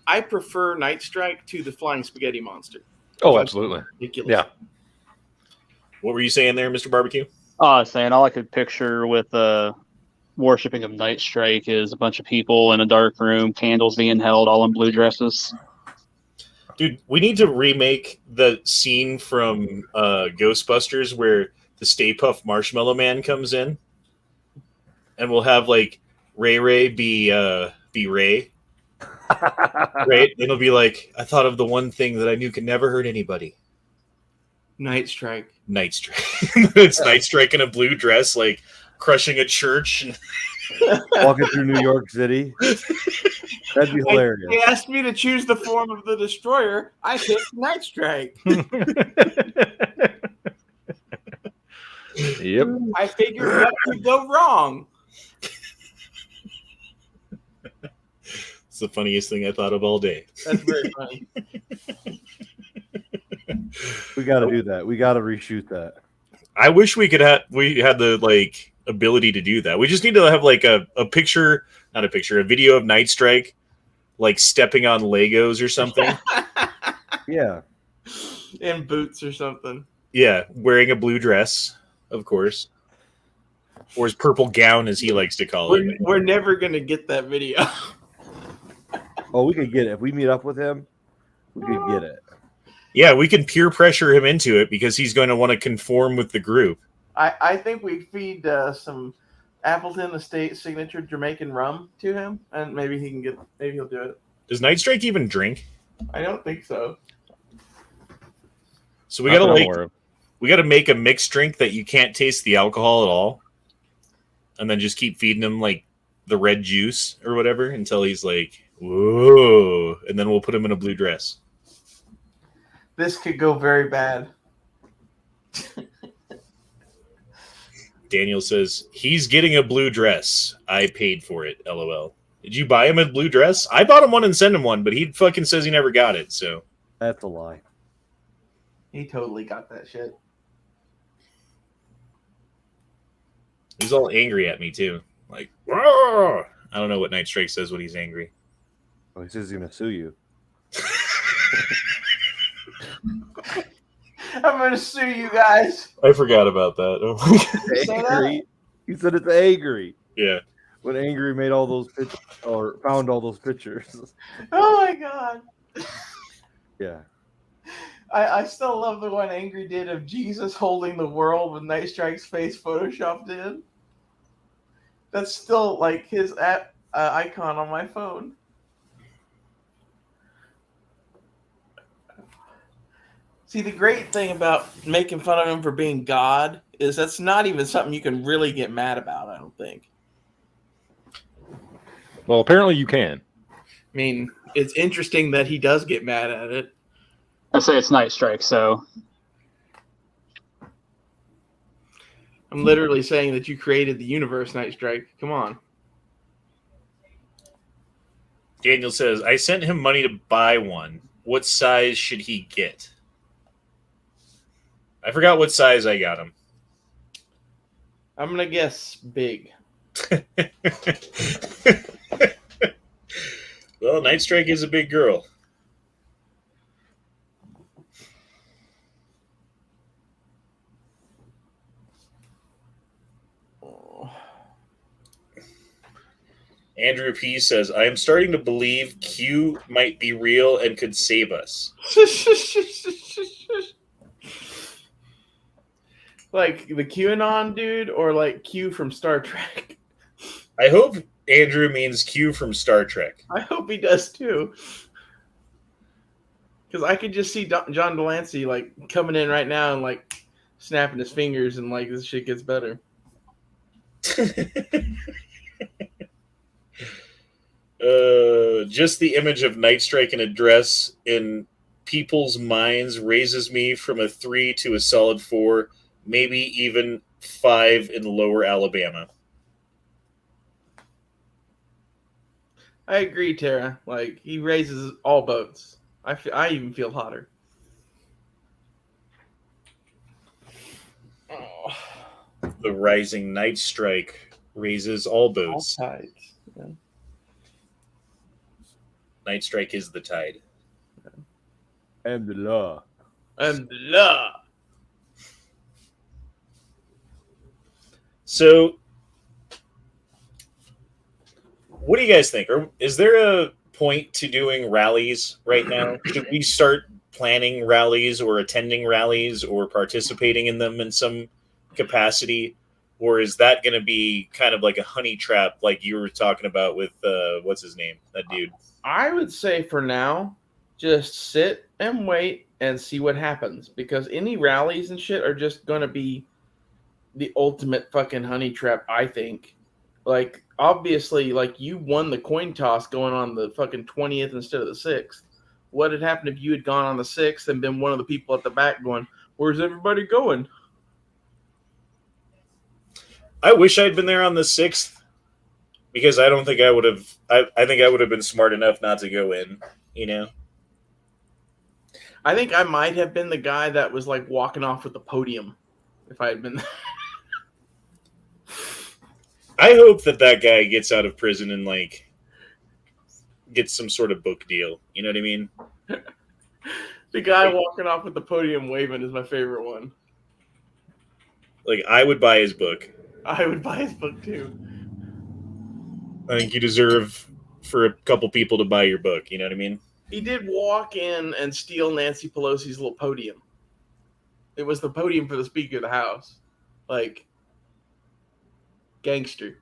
I prefer Night Strike to the Flying Spaghetti Monster. Oh, absolutely. Ridiculous. Yeah. What were you saying there, Mr. Barbecue? I was saying all I could picture with worshipping of Night Strike is a bunch of people in a dark room, candles being held, all in blue dresses. Dude, we need to remake the scene from Ghostbusters where the Stay Puft Marshmallow Man comes in, and we'll have like Ray be Ray, right? And it'll be like, I thought of the one thing that I knew could never hurt anybody. Night Strike. Night Strike. It's Night Strike in a blue dress, like crushing a church. Walking through New York City. That'd be hilarious. They asked me to choose the form of the destroyer. I picked Night Strike. Yep. I figured what could go wrong. It's the funniest thing I thought of all day. That's very funny. We got to do that. We got to reshoot that. I wish we had the like ability to do that. We just need to have like a picture, not a picture, a video of Night Strike like stepping on Legos or something. Yeah. In boots or something. Yeah, wearing a blue dress, of course. Or his purple gown, as he likes to call it. We're never going to get that video. Oh, we could get it. If we meet up with him, we could get it. Yeah, we can peer pressure him into it because he's going to want to conform with the group. I think we feed some Appleton Estate signature Jamaican rum to him, and maybe he'll do it. Does Night Strike even drink? I don't think so. So we gotta make a mixed drink that you can't taste the alcohol at all, and then just keep feeding him like the red juice or whatever until he's like, whoa, and then we'll put him in a blue dress. This could go very bad. Daniel says, he's getting a blue dress. I paid for it, LOL. Did you buy him a blue dress? I bought him one and sent him one, but he fucking says he never got it, so. That's a lie. He totally got that shit. He's all angry at me, too. Like, "Roar!" I don't know what Night Strike says when he's angry. Oh, he says he's going to sue you. I'm going to sue you guys. I forgot about that. Oh my God. Say Angry. He said it's angry. Yeah. When Angry made all those pictures, or found all those pictures. Oh my god. Yeah. I still love the one Angry did of Jesus holding the world with Night Strike's face photoshopped in. That's still like his icon on my phone. See, the great thing about making fun of him for being God is that's not even something you can really get mad about, I don't think. Well, apparently you can. I mean, it's interesting that he does get mad at it. I say it's Night Strike, so I'm literally saying that you created the universe, Night Strike. Come on. Daniel says, I sent him money to buy one. What size should he get? I forgot what size I got him. I'm going to guess big. Well, Night Strike is a big girl. Andrew P. says, I am starting to believe Q might be real and could save us. Like the QAnon dude or like Q from Star Trek? I hope Andrew means Q from Star Trek. I hope he does too. Because I could just see John Delancey like coming in right now and like snapping his fingers and like this shit gets better. Just the image of Night Strike in a dress in people's minds raises me from a 3 to a solid 4, maybe even 5 in lower Alabama. I agree, Tara. Like he raises all boats. I even feel hotter. Oh. The rising Night Strike raises all boats. All tides. Yeah. Night Strike is the tide. And the law. And blah. So, what do you guys think? Is there a point to doing rallies right now? Should we start planning rallies or attending rallies or participating in them in some capacity? Or is that going to be kind of like a honey trap like you were talking about with, what's his name? That dude. I would say for now, just sit and wait and see what happens. Because any rallies and shit are just going to be the ultimate fucking honey trap, I think. Like, obviously, like, you won the coin toss going on the fucking 20th instead of the 6th. What had happened if you had gone on the 6th and been one of the people at the back going, "Where's everybody going?" I wish I'd been there on the 6th, because I don't think I would have. I think I would have been smart enough not to go in. You know. I think I might have been the guy that was like walking off with the podium if I had been there. I hope that guy gets out of prison and like gets some sort of book deal. You know what I mean? The guy walking off with the podium waving is my favorite one. Like, I would buy his book. I would buy his book too. I think you deserve for a couple people to buy your book. You know what I mean? He did walk in and steal Nancy Pelosi's little podium. It was the podium for the Speaker of the House. Like, gangster.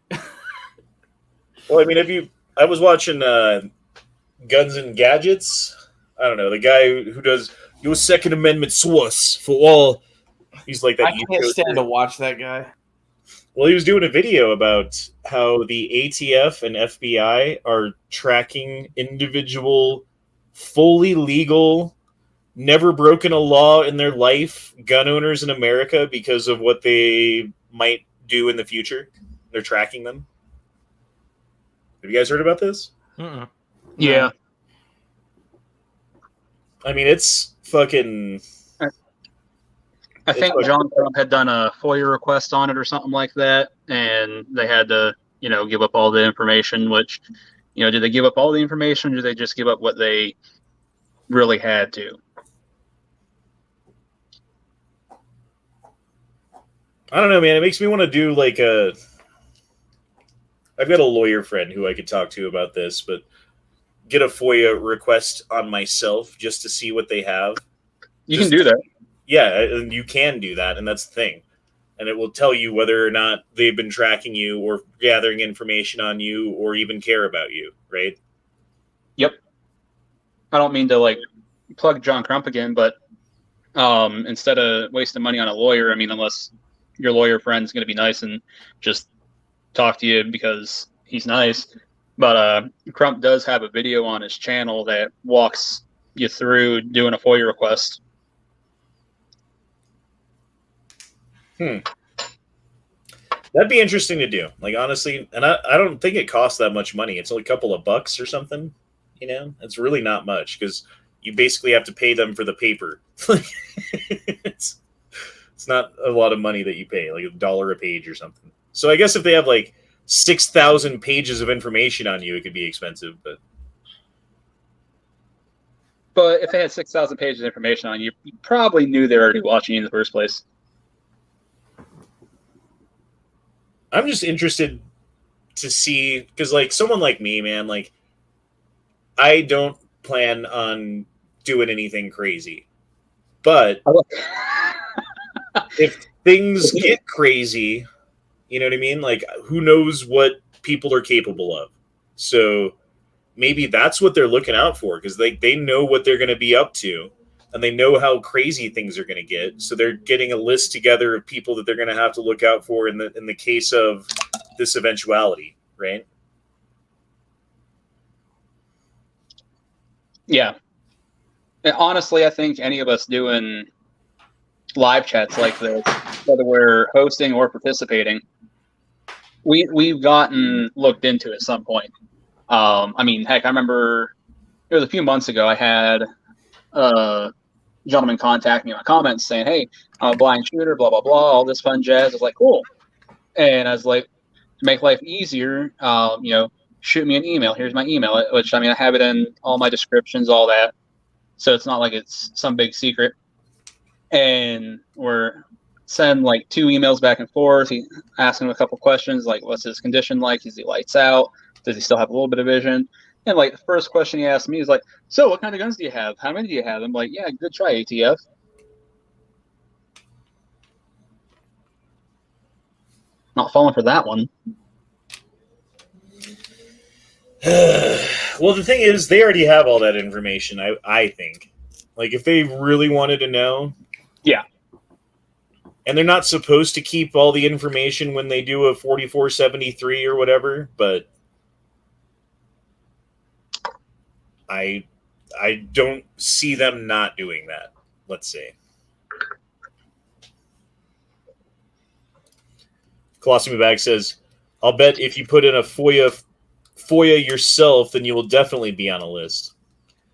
Well, I mean, I was watching Guns and Gadgets. I don't know, the guy who does your Second Amendment source for all. He's like that. I can't stand to watch that guy. Well, he was doing a video about how the ATF and FBI are tracking individual, fully legal, never broken a law in their life gun owners in America because of what they might do in the future. They're tracking them. Have you guys heard about this? Yeah. I mean, it's fucking... I think John Trump had done a FOIA request on it or something like that, and they had to, give up all the information, which, did they give up all the information, or did they just give up what they really had to? I don't know, man. It makes me want to do like I've got a lawyer friend who I could talk to about this, but get a FOIA request on myself just to see what they have. You can do that. Yeah, and you can do that, and that's the thing. And it will tell you whether or not they've been tracking you or gathering information on you or even care about you, right? Yep. I don't mean to, plug John Crump again, but instead of wasting money on a lawyer, I mean, unless your lawyer friend's going to be nice and just talk to you because he's nice. But Crump does have a video on his channel that walks you through doing a FOIA request. That'd be interesting to do. Like, honestly, and I don't think it costs that much money. It's only a couple of bucks or something. It's really not much because you basically have to pay them for the paper. it's not a lot of money that you pay, like $1 a page or something. So I guess if they have like 6,000 pages of information on you, it could be expensive. But if they had 6,000 pages of information on you, you probably knew they were already watching you in the first place. I'm just interested to see, because like someone like me, man, like I don't plan on doing anything crazy. But if things get crazy, you know what I mean? Like, who knows what people are capable of? So maybe that's what they're looking out for, because they know what they're going to be up to. And they know how crazy things are going to get, so they're getting a list together of people that they're going to have to look out for in the case of this eventuality, right? Yeah. And honestly, I think any of us doing live chats like this, whether we're hosting or participating, we've gotten looked into at some point. I mean, heck, I remember it was a few months ago. I had gentleman contact me in my comments saying, "Hey, I'm a blind shooter, blah, blah, blah, all this fun jazz." I was like, cool. And I was like, to make life easier, shoot me an email. Here's my email, which, I mean, I have it in all my descriptions, all that. So it's not like it's some big secret. And we're sending like 2 emails back and forth. He asking him a couple questions, like, what's his condition like? Is he lights out? Does he still have a little bit of vision? And like the first question he asked me is like, "So what kind of guns do you have? How many do you have?" I'm like, "Yeah, good try, ATF." Not falling for that one. Well, the thing is, they already have all that information, I think. Like, if they really wanted to know... Yeah. And they're not supposed to keep all the information when they do a 4473 or whatever, but I don't see them not doing that, let's say. Colostomy Bag says, I'll bet if you put in a FOIA yourself, then you will definitely be on a list.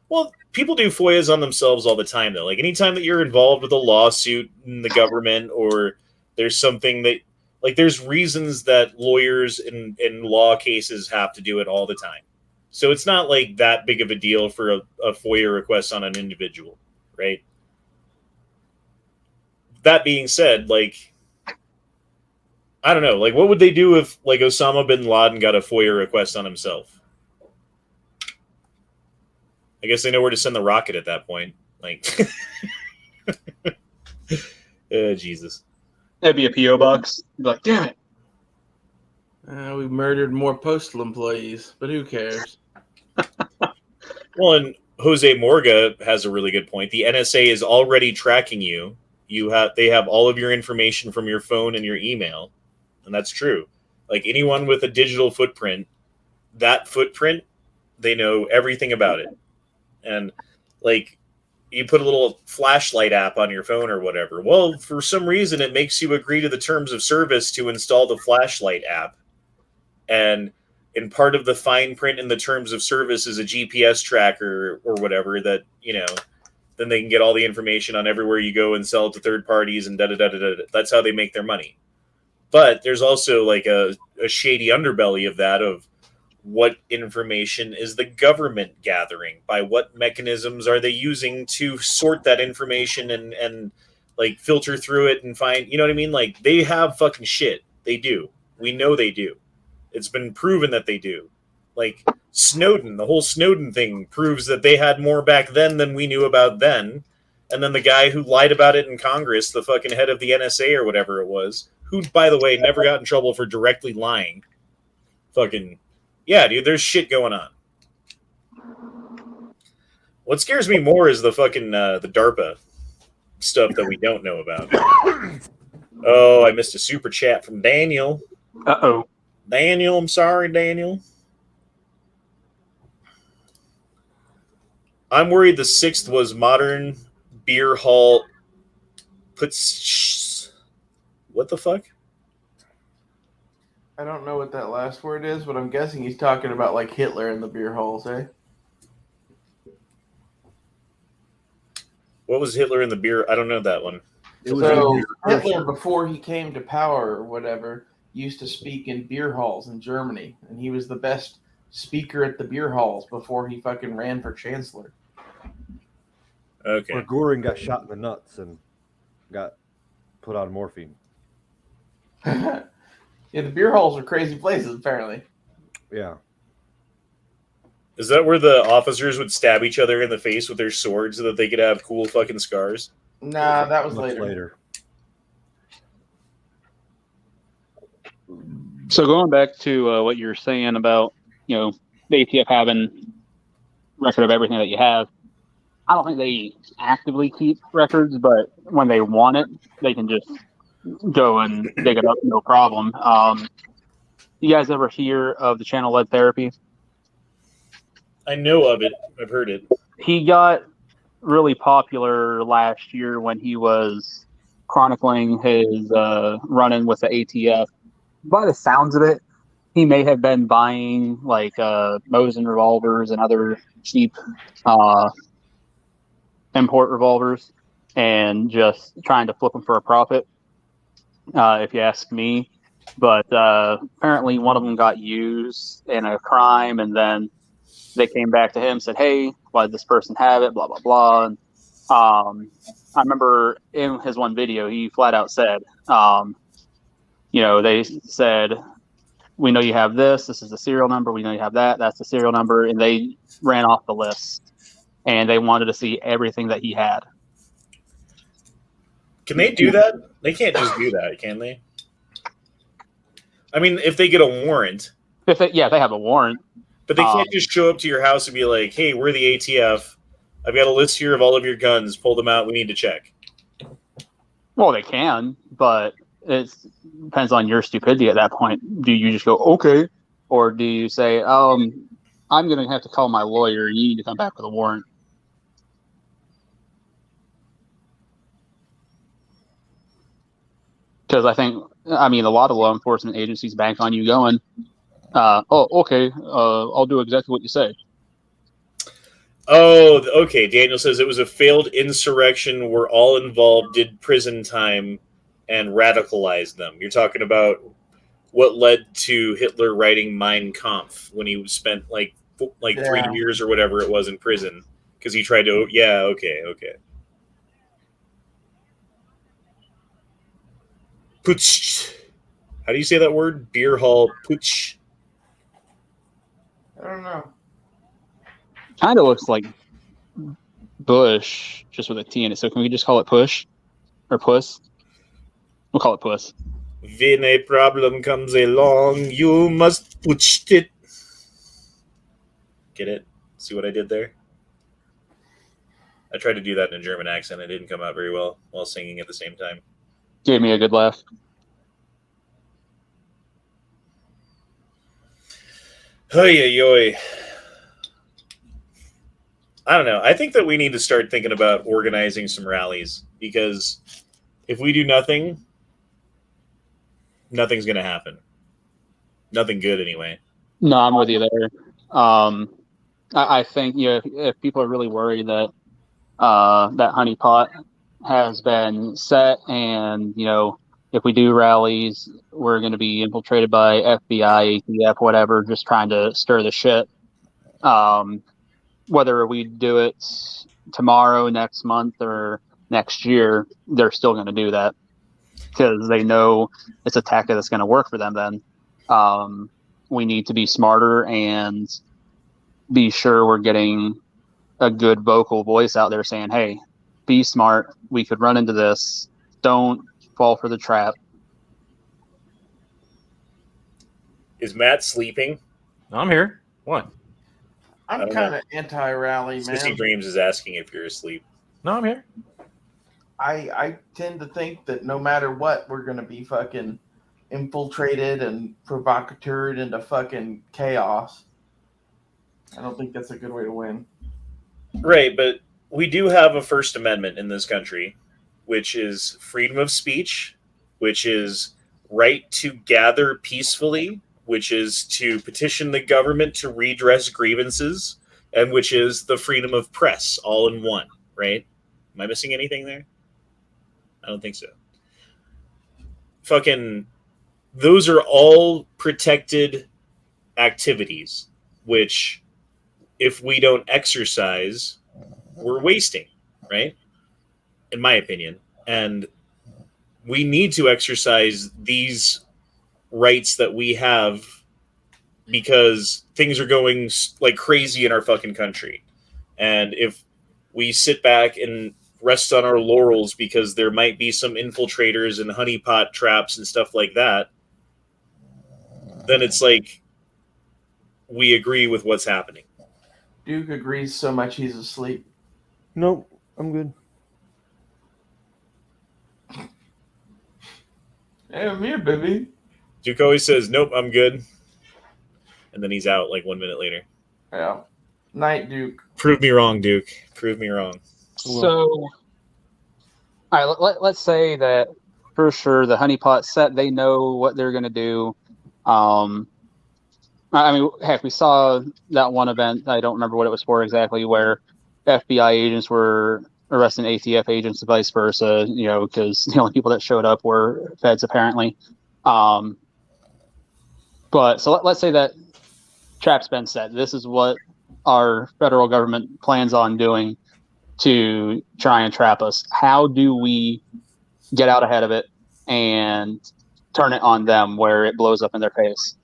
Well, people do FOIAs on themselves all the time, though. Like, anytime that you're involved with a lawsuit in the government, or there's something that, like, there's reasons that lawyers in law cases have to do it all the time. So it's not, like, that big of a deal for a FOIA request on an individual, right? That being said, like, I don't know. Like, what would they do if, like, Osama bin Laden got a FOIA request on himself? I guess they know where to send the rocket at that point. Like, Jesus. That'd be a P.O. box. You'd be like, damn it. We murdered more postal employees, but who cares? Well, and Jose Morga has a really good point. The NSA is already tracking you. They have all of your information from your phone and your email, and that's true. Like, anyone with a digital footprint, that footprint, they know everything about it. And, like, you put a little flashlight app on your phone or whatever. Well, for some reason, it makes you agree to the terms of service to install the flashlight app. And in part of the fine print in the terms of service is a GPS tracker or whatever that, you know, then they can get all the information on everywhere you go and sell it to third parties and da-da-da-da-da. That's how they make their money. But there's also, like, a shady underbelly of that, of what information is the government gathering? By what mechanisms are they using to sort that information and like filter through it and find, you know what I mean? Like, they have fucking shit. They do. We know they do. It's been proven that they do. Like, Snowden, the whole Snowden thing proves that they had more back then than we knew about then. And then the guy who lied about it in Congress, the fucking head of the NSA or whatever it was, who, by the way, never got in trouble for directly lying. Fucking... Yeah, dude, there's shit going on. What scares me more is the fucking the DARPA stuff that we don't know about. Oh, I missed a super chat from Daniel. Uh-oh. Daniel, I'm sorry, Daniel. I'm worried the 6th was modern beer hall puts... What the fuck? I don't know what that last word is, but I'm guessing he's talking about, like, Hitler in the beer halls, eh? What was Hitler in the beer? I don't know that one. So Hitler, before he came to power or whatever, used to speak in beer halls in Germany, and he was the best speaker at the beer halls before he fucking ran for chancellor. Okay. Where Goring got shot in the nuts and got put on morphine. Yeah, the beer halls are crazy places, apparently. Yeah. Is that where the officers would stab each other in the face with their swords so that they could have cool fucking scars? Nah, that was Much later. So going back to what you were saying about, you know, the ATF having record of everything that you have, I don't think they actively keep records, but when they want it, they can just go and dig it up, no problem. You guys ever hear of the channel Lead Therapy? I know of it. I've heard it. He got really popular last year when he was chronicling his run-in with the ATF. By the sounds of it, he may have been buying like Mosin revolvers and other cheap import revolvers and just trying to flip them for a profit, if you ask me. But apparently one of them got used in a crime, and then they came back to him and said, hey, why did this person have it, blah, blah, blah. And I remember in his one video, he flat out said, you know, they said, we know you have this. This is the serial number. We know you have that. That's the serial number. And they ran off the list, and they wanted to see everything that he had. Can they do that? They can't just do that, can they? I mean, if they get a warrant. If they have a warrant. But they can't just show up to your house and be like, hey, we're the ATF. I've got a list here of all of your guns. Pull them out. We need to check. Well, they can, but it depends on your stupidity at that point. Do you just go, okay? Or do you say, I'm going to have to call my lawyer and you need to come back with a warrant? Because I mean, a lot of law enforcement agencies bank on you going, okay, I'll do exactly what you say. Oh, okay. Daniel says it was a failed insurrection where all involved did prison time and radicalized them. You're talking about what led to Hitler writing Mein Kampf when he spent like 3 years or whatever it was in prison because he tried to. Yeah. Okay. Putsch. How do you say that word? Beer hall putsch. I don't know. Kind of looks like Bush, just with a T in it. So can we just call it Push or Puss? We'll call it Puss. When a problem comes along, you must putsch it. Get it? See what I did there? I tried to do that in a German accent. It didn't come out very well while singing at the same time. Gave me a good laugh. Oy. I don't know. I think that we need to start thinking about organizing some rallies because if we do nothing, nothing's going to happen. Nothing good, anyway. No, I'm with you there. I think if people are really worried that that honeypot has been set, and if we do rallies, we're going to be infiltrated by FBI, ATF, whatever, just trying to stir the shit. Whether we do it tomorrow, next month, or next year, they're still going to do that because they know it's a tactic that's going to work for them then. We need to be smarter and be sure we're getting a good vocal voice out there saying, hey, be smart. We could run into this. Don't fall for the trap. Is Matt sleeping? I'm here. What? I'm kind of anti-rally, man. Sissy Dreams is asking if you're asleep. No, I'm here. I tend to think that no matter what, we're going to be fucking infiltrated and provocateured into fucking chaos. I don't think that's a good way to win. Right, but we do have a First Amendment in this country, which is freedom of speech, which is right to gather peacefully, which is to petition the government to redress grievances, and which is the freedom of press, all in one, right? Am I missing anything there? I don't think so. Fucking, those are all protected activities, which, if we don't exercise, we're wasting, right? In my opinion. And we need to exercise these rights that we have because things are going like crazy in our fucking country. And if we sit back and rest on our laurels because there might be some infiltrators and honeypot traps and stuff like that, then it's like we agree with what's happening. Duke agrees so much he's asleep. Nope, I'm good. Hey, I'm here, baby. Duke always says, nope, I'm good. And then he's out like 1 minute later. Yeah. Night, Duke. Prove me wrong, Duke. Prove me wrong. So, all right, let's say that for sure the honeypot set, they know what they're going to do. I mean, heck, we saw that one event, I don't remember what it was for exactly, where FBI agents were arresting ATF agents and vice versa, because the only people that showed up were feds, apparently. But so let's say that trap's been set. This is what our federal government plans on doing to try and trap us. How do we get out ahead of it and turn it on them where it blows up in their face?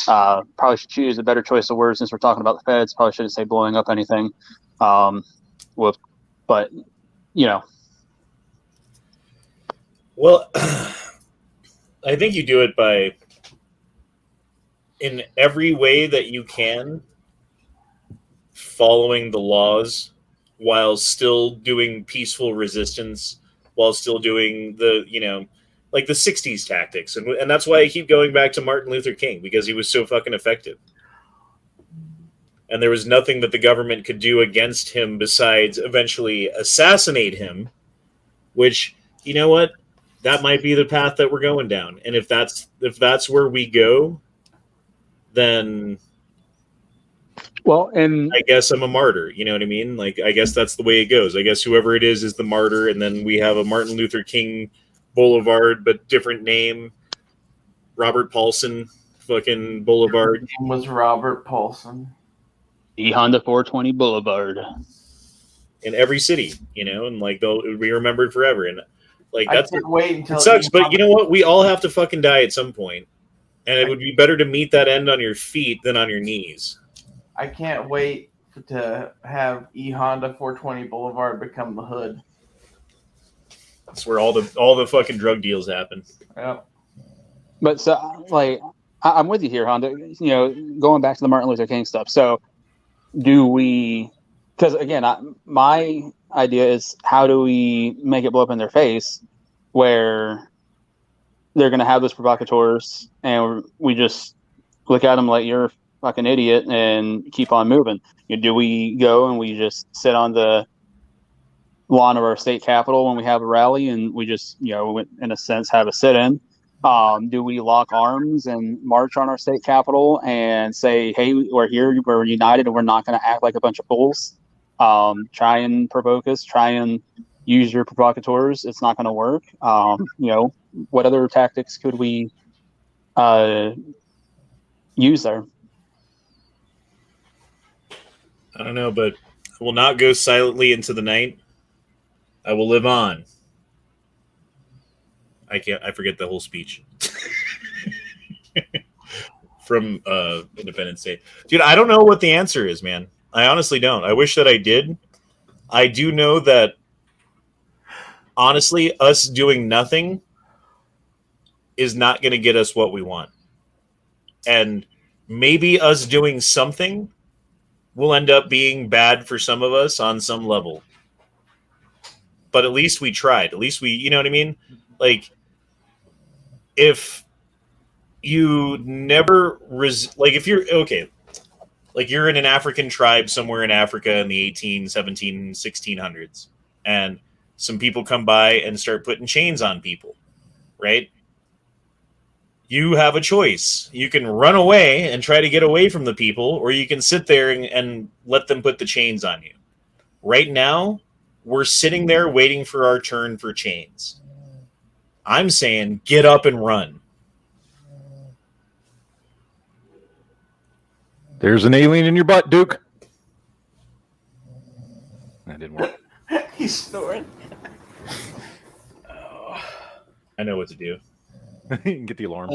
Probably should choose a better choice of words since we're talking about the feds. Probably shouldn't say blowing up anything. But, Well, I think you do it by, in every way that you can, following the laws while still doing peaceful resistance while still doing the, like the 60s tactics. And that's why I keep going back to Martin Luther King, because he was so fucking effective. And there was nothing that the government could do against him besides eventually assassinate him, which, you know what? That might be the path that we're going down. And if that's where we go, then Well, and I guess I'm a martyr. You know what I mean? Like, I guess that's the way it goes. I guess whoever it is the martyr, and then we have a Martin Luther King Boulevard, but different name. Robert Paulson fucking Boulevard. His name was Robert Paulson. the Honda 420 Boulevard. In every city, and like it'll be remembered forever. And like I that's can't wait until it sucks, but you know what? We all have to fucking die at some point. And it would be better to meet that end on your feet than on your knees. I can't wait to have Honda 420 Boulevard become the hood. That's where all the fucking drug deals happen. Yep. But so, like, I'm with you here, Honda. Going back to the Martin Luther King stuff. So, do we? Because again, my idea is, how do we make it blow up in their face, where they're going to have those provocateurs, and we just look at them like you're a fucking idiot and keep on moving? Do we go and we just sit on the lawn of our state capitol when we have a rally, and we just, in a sense, have a sit-in? Do we lock arms and march on our state capitol and say, hey, we're here, we're united, and we're not going to act like a bunch of fools? Try and provoke us, try and use your provocateurs. It's not going to work. What other tactics could we use there? I don't know, but I will not go silently into the night. I will live on. I forget the whole speech. From Independence Day. Dude, I don't know what the answer is, man. I honestly don't. I wish that I did. I do know that, honestly, us doing nothing is not going to get us what we want. And maybe us doing something will end up being bad for some of us on some level. But at least we tried. At least we, you know what I mean? Like, if you never, if you're, okay, like you're in an African tribe somewhere in Africa in the 18, 17, 1600s, and some people come by and start putting chains on people, right? You have a choice. You can run away and try to get away from the people, or you can sit there and let them put the chains on you. Right now, we're sitting there waiting for our turn for chains. I'm saying get up and run. There's an alien in your butt, Duke. That didn't work. He's snoring. I know what to do. You can get the alarm.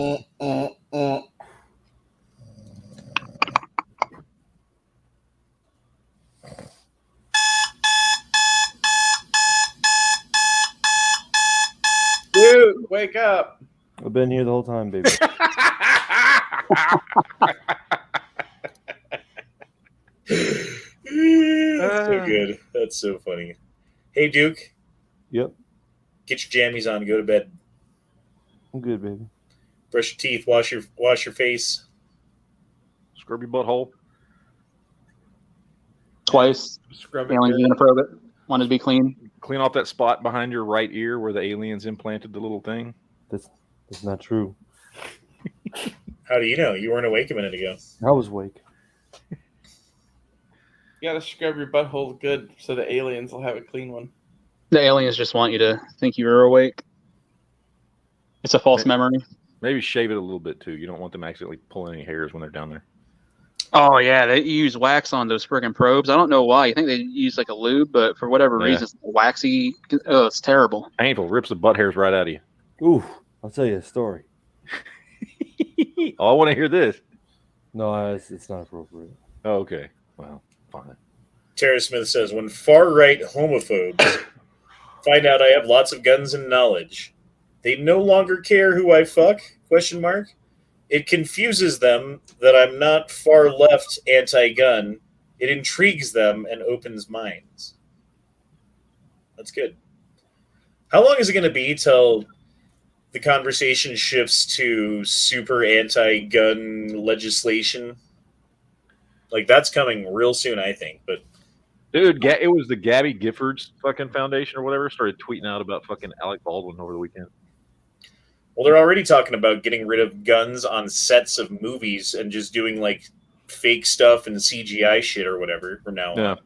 Dude, wake up. I've been here the whole time, baby. So good. That's so funny. Hey, Duke. Yep, Get your jammies on. Go to bed. I'm good, baby. Brush your teeth. Wash your face. Scrub your butthole. Twice. Scrub it. Aliens gonna probe it. Wanted to be clean. Clean off that spot behind your right ear where the aliens implanted the little thing. That's not true. How do you know? You weren't awake a minute ago. I was awake. You gotta scrub your butthole good so the aliens will have a clean one. The aliens just want you to think you were awake. It's a false memory. Maybe shave it a little bit too. You don't want them accidentally pulling any hairs when they're down there. Oh yeah, they use wax on those friggin' probes. I don't know why. You think they use like a lube, but for whatever reason, it's waxy. Oh, it's terrible. Painful. Rips the butt hairs right out of you. Ooh, I'll tell you a story. Oh, I want to hear this. No, it's not appropriate. Oh, okay. Well, fine. Tara Smith says, when far-right homophobes find out I have lots of guns and knowledge, they no longer care who I fuck? ? It confuses them that I'm not far-left anti-gun. It intrigues them and opens minds. That's good. How long is it going to be till the conversation shifts to super anti-gun legislation? Like, that's coming real soon, I think. But Dude, it was the Gabby Giffords fucking foundation or whatever started tweeting out about fucking Alec Baldwin over the weekend. well, they're already talking about getting rid of guns on sets of movies and just doing like fake stuff and CGI shit or whatever from now on.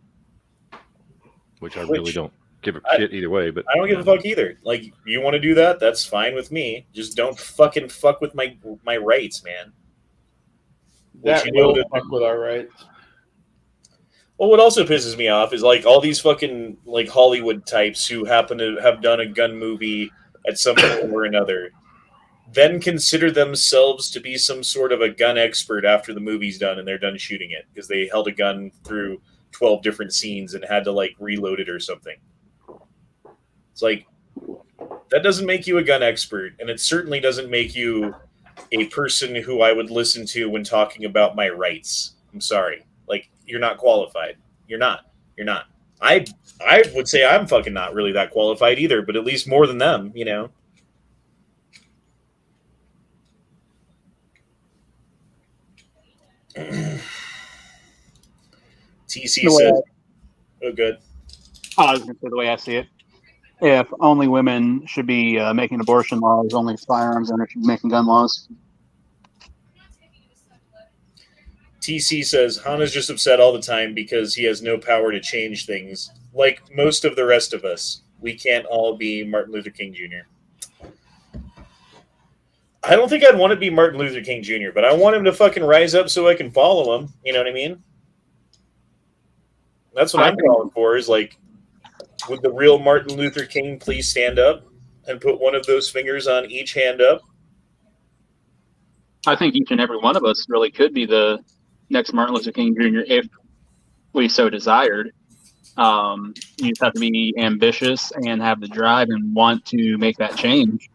Which I really don't give a shit either way. But I don't give a fuck either. Like, you want to do that? That's fine with me. Just don't fucking fuck with my rights, man. That will fuck with our rights. Well, what also pisses me off is like all these fucking like Hollywood types who happen to have done a gun movie at some point or another, then consider themselves to be some sort of a gun expert after the movie's done and they're done shooting it because they held a gun through 12 different scenes and had to like reload it or something. It's like, that doesn't make you a gun expert, and it certainly doesn't make you a person who I would listen to when talking about my rights. I'm sorry. Like, you're not qualified. You're not. I would say I'm fucking not really that qualified either, but at least more than them, you know? TC says, oh, good. I was going to say the way I see it. If only women should be making abortion laws, only firearms owners should be making gun laws. TC says, Hana's just upset all the time because he has no power to change things. Like most of the rest of us, we can't all be Martin Luther King Jr. I don't think I'd want to be Martin Luther King Jr., but I want him to fucking rise up so I can follow him. You know what I mean? That's what I'm calling for, is like, would the real Martin Luther King please stand up and put one of those fingers on each hand up? I think each and every one of us really could be the next Martin Luther King Jr. if we so desired. You just have to be ambitious and have the drive and want to make that change.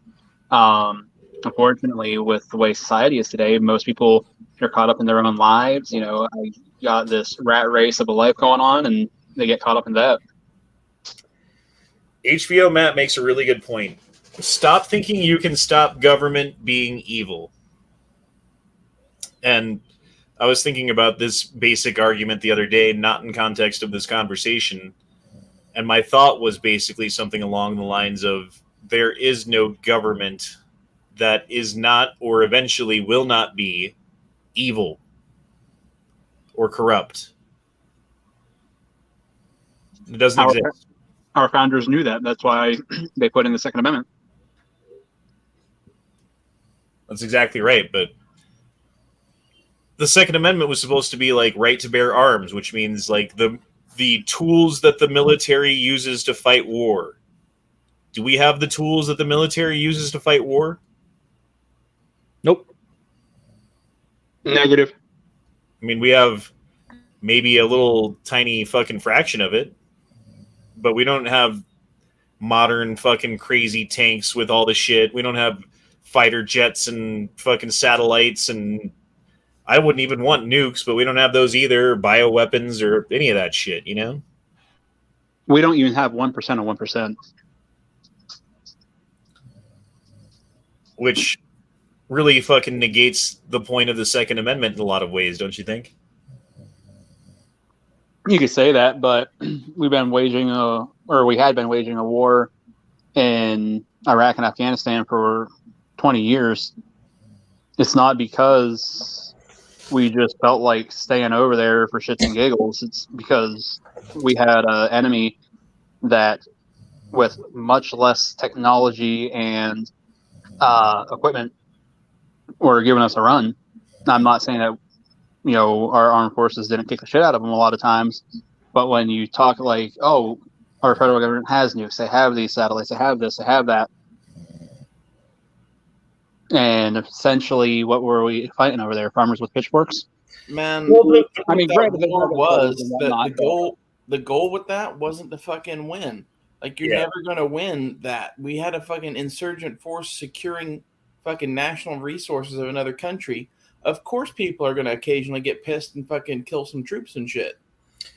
Unfortunately, with the way society is today, most people are caught up in their own lives. You know, I got this rat race of a life going on, and they get caught up in that. HBO Matt makes a really good point. Stop thinking you can stop government being evil. And I was thinking about this basic argument the other day, not in context of this conversation. And my thought was basically something along the lines of, there is no government that is not or eventually will not be evil or corrupt. It doesn't exist. Our founders knew that. That's why they put in the Second Amendment. That's exactly right. But the Second Amendment was supposed to be like right to bear arms, which means like the tools that the military uses to fight war. Do we have the tools that the military uses to fight war? Nope. Negative. I mean, we have maybe a little tiny fucking fraction of it, but we don't have modern fucking crazy tanks with all the shit. We don't have fighter jets and fucking satellites, and I wouldn't even want nukes, but we don't have those either, bioweapons or any of that shit, you know? We don't even have 1% of 1%. Which really fucking negates the point of the Second Amendment in a lot of ways, don't you think? You could say that, but we had been waging a war in Iraq and Afghanistan for 20 years. It's not because we just felt like staying over there for shits and giggles. It's because we had an enemy that, with much less technology and equipment, were giving us a run. I'm not saying that, you know, our armed forces didn't kick the shit out of them a lot of times, but when you talk like, oh, our federal government has nukes, they have these satellites, they have this, they have that, and essentially, what were we fighting over there? Farmers with pitchforks? Man, Well, I mean, that granted, war was whatnot, the goal with that wasn't to fucking win. Like, you're never gonna win that. We had a fucking insurgent force securing fucking national resources of another country. Of course, people are gonna occasionally get pissed and fucking kill some troops and shit.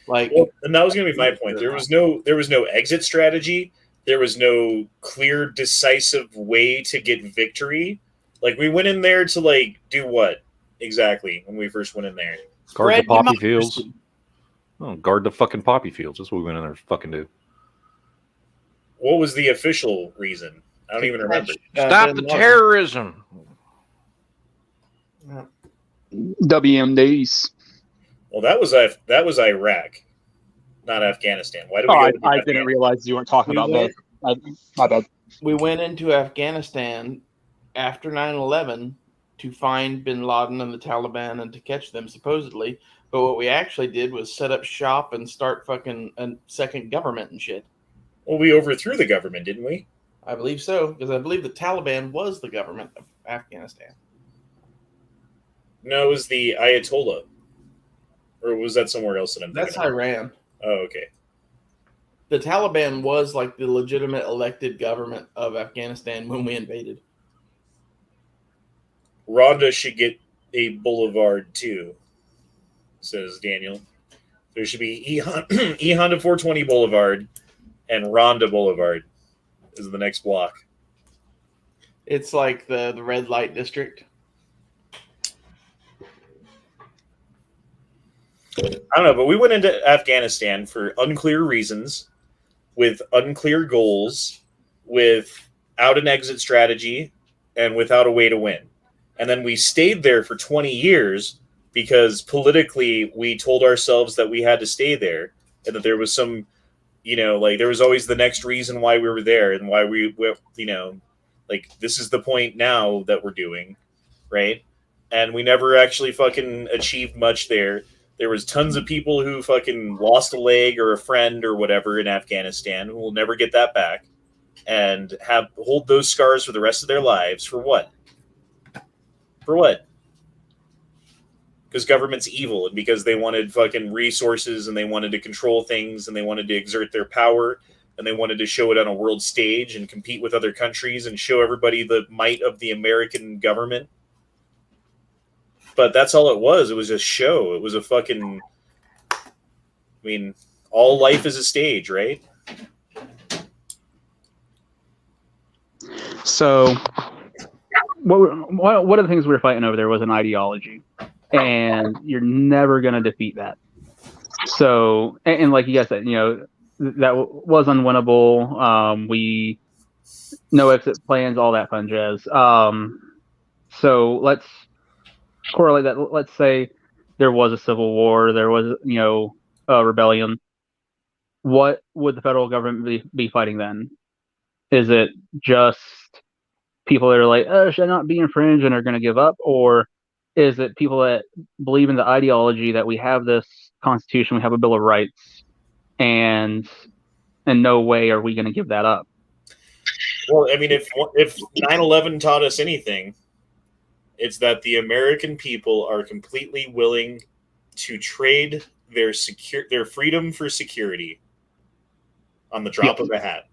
Like, well, and that was gonna be my point. There was no exit strategy. there was no clear, decisive way to get victory. Like, we went in there to, like, do what exactly when we first went in there? Guard the Spread poppy democracy. fields. Oh, guard the fucking poppy fields. That's what we went in there to fucking do. What was the official reason? I don't even remember. Stop the terrorism. WMDs. Well, that was Iraq, not Afghanistan. Why did we Oh, go I into didn't Afghanistan? realize you weren't talking We about went- both. My bad. We went into Afghanistan after 9/11 to find bin Laden and the Taliban and to catch them, supposedly. But what we actually did was set up shop and start fucking a second government and shit. Well, we overthrew the government, didn't we? I believe so, because I believe the Taliban was the government of Afghanistan. No, it was the Ayatollah. Or was that somewhere else that I'm That's thinking of? Iran. Oh, okay. The Taliban was like the legitimate elected government of Afghanistan when we invaded. Rhonda should get a boulevard too, says Daniel. There should be E Honda 420 Boulevard and Rhonda Boulevard is the next block. It's like the red light district. I don't know, but we went into Afghanistan for unclear reasons, with unclear goals, without an exit strategy, and without a way to win. And then we stayed there for 20 years because politically we told ourselves that we had to stay there and that there was some, like there was always the next reason why we were there and why we like this is the point now that we're doing, right? And we never actually fucking achieved much there. There was tons of people who fucking lost a leg or a friend or whatever in Afghanistan who will never get that back and hold those scars for the rest of their lives. For what? For what? Because government's evil and because they wanted fucking resources and they wanted to control things and they wanted to exert their power and they wanted to show it on a world stage and compete with other countries and show everybody the might of the American government. But that's all it was. It was a show. It was a fucking... I mean, all life is a stage, right? So, one of the things we were fighting over there was an ideology, and you're never going to defeat that. So, and like you guys said, that was unwinnable. We no exit plans, all that fun jazz. So let's correlate that. Let's say there was a civil war, there was a rebellion. What would the federal government be fighting then? Is it just people that are like, oh, should I not be infringed and are going to give up? Or is it people that believe in the ideology that we have this Constitution, we have a Bill of Rights, and in no way are we going to give that up? Well, I mean, if 9/11 taught us anything, it's that the American people are completely willing to trade their freedom for security on the drop of a hat.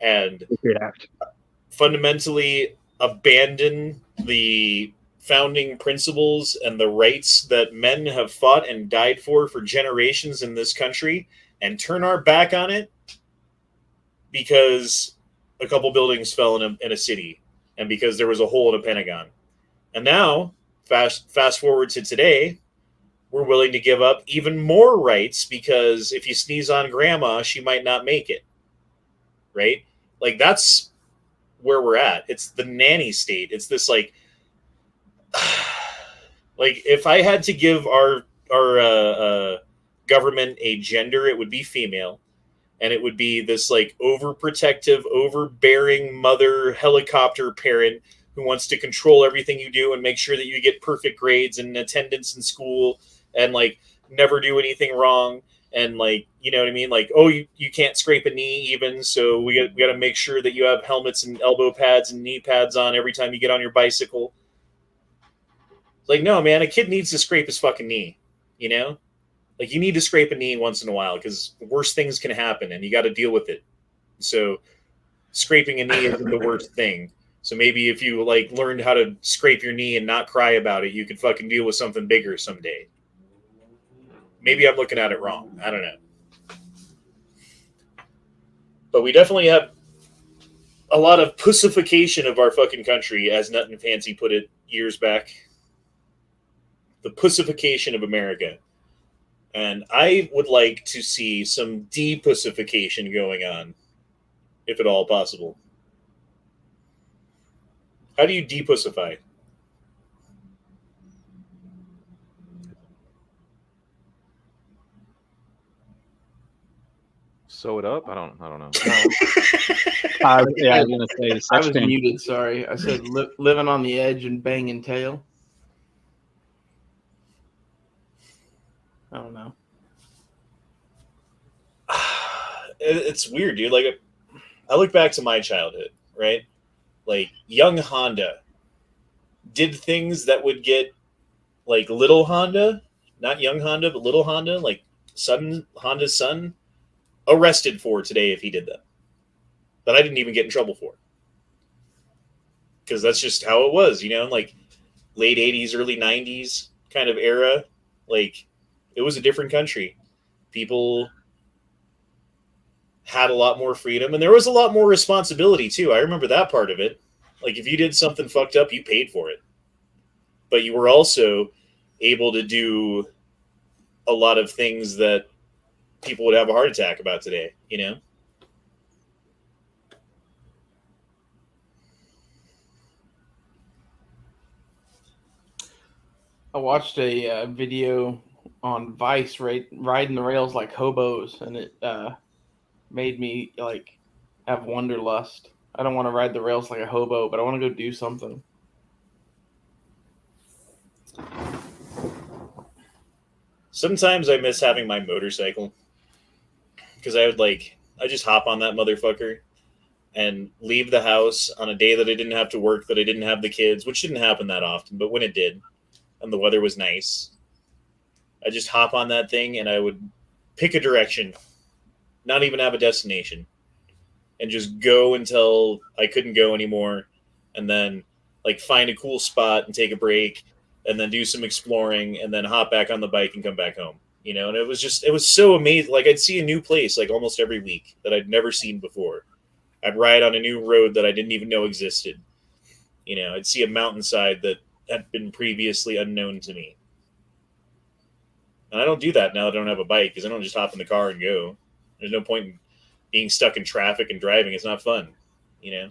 And fundamentally abandon the founding principles and the rights that men have fought and died for generations in this country and turn our back on it because a couple buildings fell in a city and because there was a hole in a Pentagon. And now, fast forward to today, we're willing to give up even more rights because if you sneeze on grandma, she might not make it. Right? Like, that's where we're at. It's the nanny state. It's this like if I had to give our government a gender, it would be female, and it would be this like overprotective, overbearing mother helicopter parent who wants to control everything you do and make sure that you get perfect grades and attendance in school and like never do anything wrong. And like, you know what I mean? Like, oh, you can't scrape a knee even. So we got to make sure that you have helmets and elbow pads and knee pads on every time you get on your bicycle. Like, no, man, a kid needs to scrape his fucking knee, Like, you need to scrape a knee once in a while because worse things can happen and you got to deal with it. So scraping a knee isn't the worst thing. So maybe if you like learned how to scrape your knee and not cry about it, you could fucking deal with something bigger someday. Maybe I'm looking at it wrong. I don't know. But we definitely have a lot of pussification of our fucking country, as Nut and Fancy put it years back. The pussification of America. And I would like to see some depussification going on, if at all possible. How do you depussify? Sew it up? I don't know. I was gonna say I was sexting. muted. Sorry, I said living on the edge and banging tail. I don't know. It's weird, dude. Like, I look back to my childhood, right? Like, young Honda did things that would get, like, little Honda, not young Honda, but little Honda, like Honda's son, arrested for today if he did that. That I didn't even get in trouble for. Because that's just how it was, you know? Like, late 80s, early 90s kind of era. Like, it was a different country. People had a lot more freedom, and there was a lot more responsibility too. I remember that part of it. Like, if you did something fucked up, you paid for it. But you were also able to do a lot of things that people would have a heart attack about today, you know? I watched a video on Vice riding the rails like hobos, and it made me like have wanderlust. I don't want to ride the rails like a hobo, but I want to go do something. Sometimes I miss having my motorcycle, because I just hop on that motherfucker and leave the house on a day that I didn't have to work, that I didn't have the kids, which didn't happen that often, but when it did, and the weather was nice, I just hop on that thing and I would pick a direction, not even have a destination, and just go until I couldn't go anymore, and then like find a cool spot and take a break, and then do some exploring, and then hop back on the bike and come back home. You know, and it was so amazing. Like, I'd see a new place like almost every week that I'd never seen before. I'd ride on a new road that I didn't even know existed. You know, I'd see a mountainside that had been previously unknown to me. And I don't do that now that I don't have a bike, because I don't just hop in the car and go. There's no point in being stuck in traffic and driving. It's not fun, you know?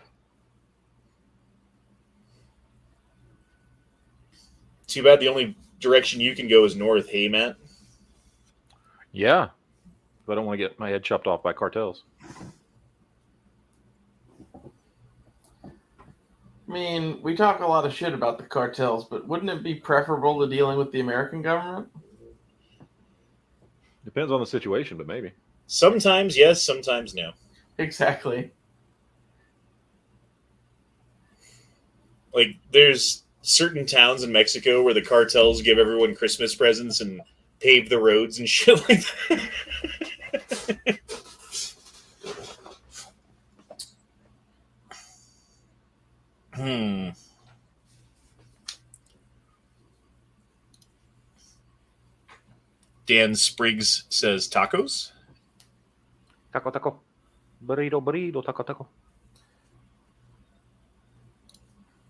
Too bad the only direction you can go is north, hey, Matt? Yeah. But I don't want to get my head chopped off by cartels. I mean, we talk a lot of shit about the cartels, but wouldn't it be preferable to dealing with the American government? Depends on the situation, but maybe. Sometimes yes, sometimes no. Exactly. Like, there's certain towns in Mexico where the cartels give everyone Christmas presents and pave the roads and shit like that. Dan Spriggs says tacos. Taco, taco. Burrito, burrito, taco, taco.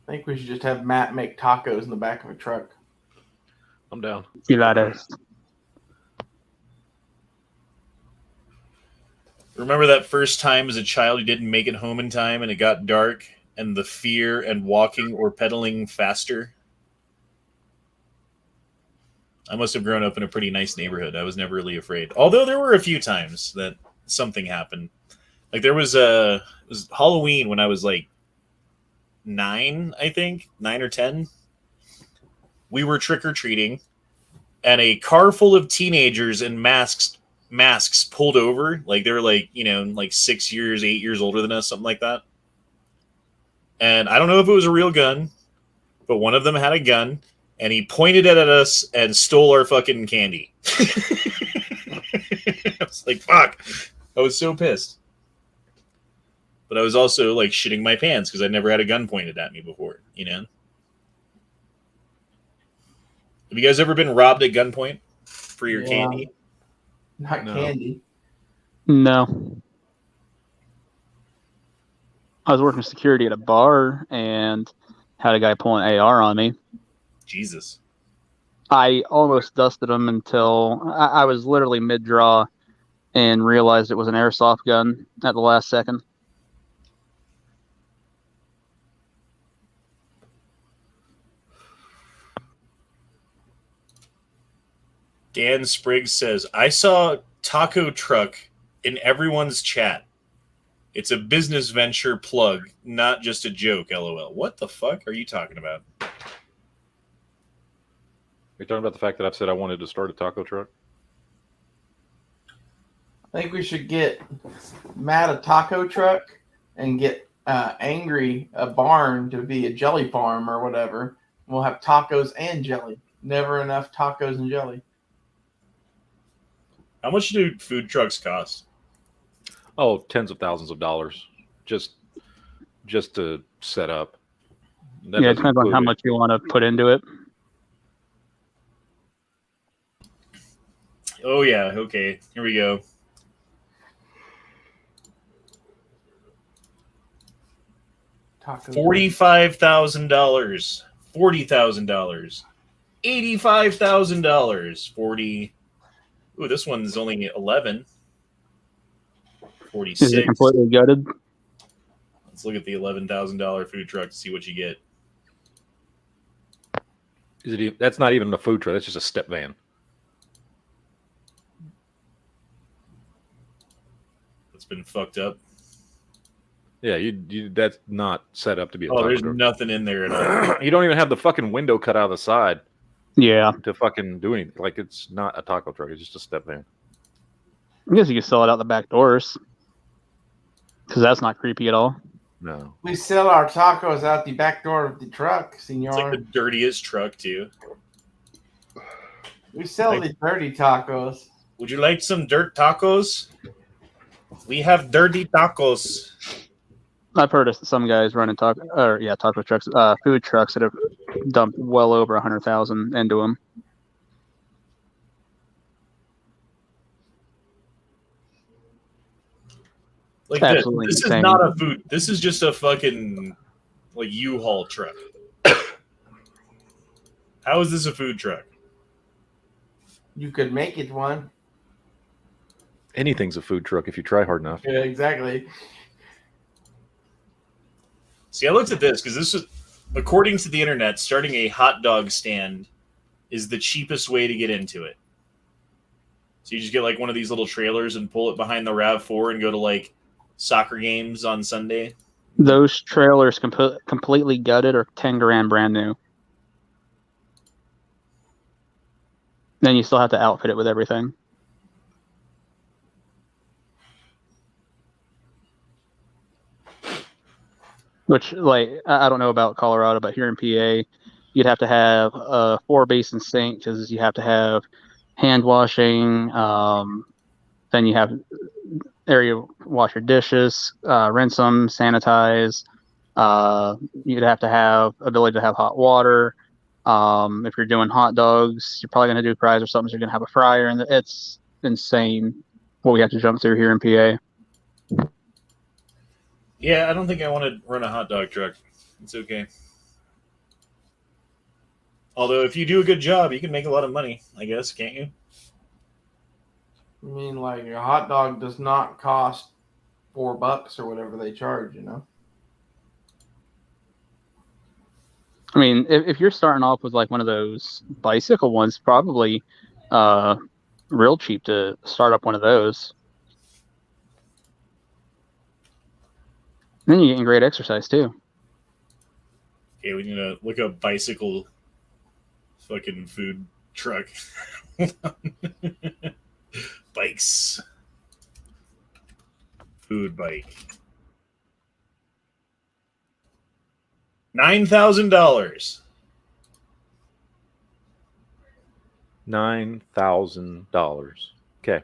I think we should just have Matt make tacos in the back of a truck. I'm down. Pilates. Remember that first time as a child you didn't make it home in time and it got dark, and the fear and walking or pedaling faster? I must have grown up in a pretty nice neighborhood. I was never really afraid. Although there were a few times that something happened. Like, it was Halloween when I was like 9, I think, 9 or 10. We were trick-or-treating, and a car full of teenagers in masks pulled over. Like, they were like, you know, like 6 years, 8 years older than us, something like that. And I don't know if it was a real gun, but one of them had a gun, and he pointed it at us and stole our fucking candy. I was like, fuck. I was so pissed. But I was also like shitting my pants because I'd never had a gun pointed at me before, you know? Have you guys ever been robbed at gunpoint for your candy? Not No. candy. No. I was working security at a bar and had a guy pull an AR on me. Jesus. I almost dusted him until I was literally mid-draw and realized it was an airsoft gun at the last second. Dan Spriggs says, I saw taco truck in everyone's chat. It's a business venture plug, not just a joke, LOL. What the fuck are you talking about? You're talking about the fact that I've said I wanted to start a taco truck? I think we should get Matt a taco truck and get Angry a barn to be a jelly farm or whatever. We'll have tacos and jelly. Never enough tacos and jelly. How much do food trucks cost? Oh, tens of thousands of dollars just to set up. That Yeah, it doesn't depends on include how it. much you want to put into it. Oh, yeah. Okay. Here we go. Tacos. $45,000. $40,000. $85,000. 40. Ooh, this one's only 11. 46. Is it completely gutted? Let's look at the $11,000 food truck to see what you get. That's not even a food truck. That's just a step van. It's been fucked up. Yeah, you that's not set up to be a Oh, taco there's truck. nothing in there at all. You don't even have the fucking window cut out of the side Yeah. to fucking do anything. Like, it's not a taco truck. It's just a step van. I guess you could sell it out the back doors. Because that's not creepy at all. No. We sell our tacos out the back door of the truck, senor. It's like the dirtiest truck, too. We sell the dirty tacos. Would you like some dirt tacos? We have dirty tacos. I've heard of some guys running taco trucks, food trucks that have dumped well over 100,000 into them. Like Absolutely this is insane. not a food. This is just a fucking like U-Haul truck. How is this a food truck? You could make it one. Anything's a food truck if you try hard enough. Yeah, exactly. See, I looked at this because this is, according to the internet, starting a hot dog stand is the cheapest way to get into it. So you just get like one of these little trailers and pull it behind the RAV4 and go to like soccer games on Sunday. Those trailers completely gutted or 10 grand brand new. Then you still have to outfit it with everything. Which, like, I don't know about Colorado, but here in PA, you'd have to have a 4-basin sink because you have to have hand washing. Then you have area wash your dishes, rinse them, sanitize. You'd have to have ability to have hot water. If you're doing hot dogs, you're probably going to do fries or something. So you're going to have a fryer, and it's insane what we have to jump through here in PA. Yeah, I don't think I want to run a hot dog truck. It's okay. Although, if you do a good job, you can make a lot of money, I guess, can't you? I mean, like, a hot dog does not cost $4 or whatever they charge, you know? I mean, if you're starting off with like one of those bicycle ones, probably real cheap to start up one of those. Then you're getting great exercise too. Okay, we need to look up bicycle fucking food truck. Bikes. Food bike. $9,000. $9,000. Okay.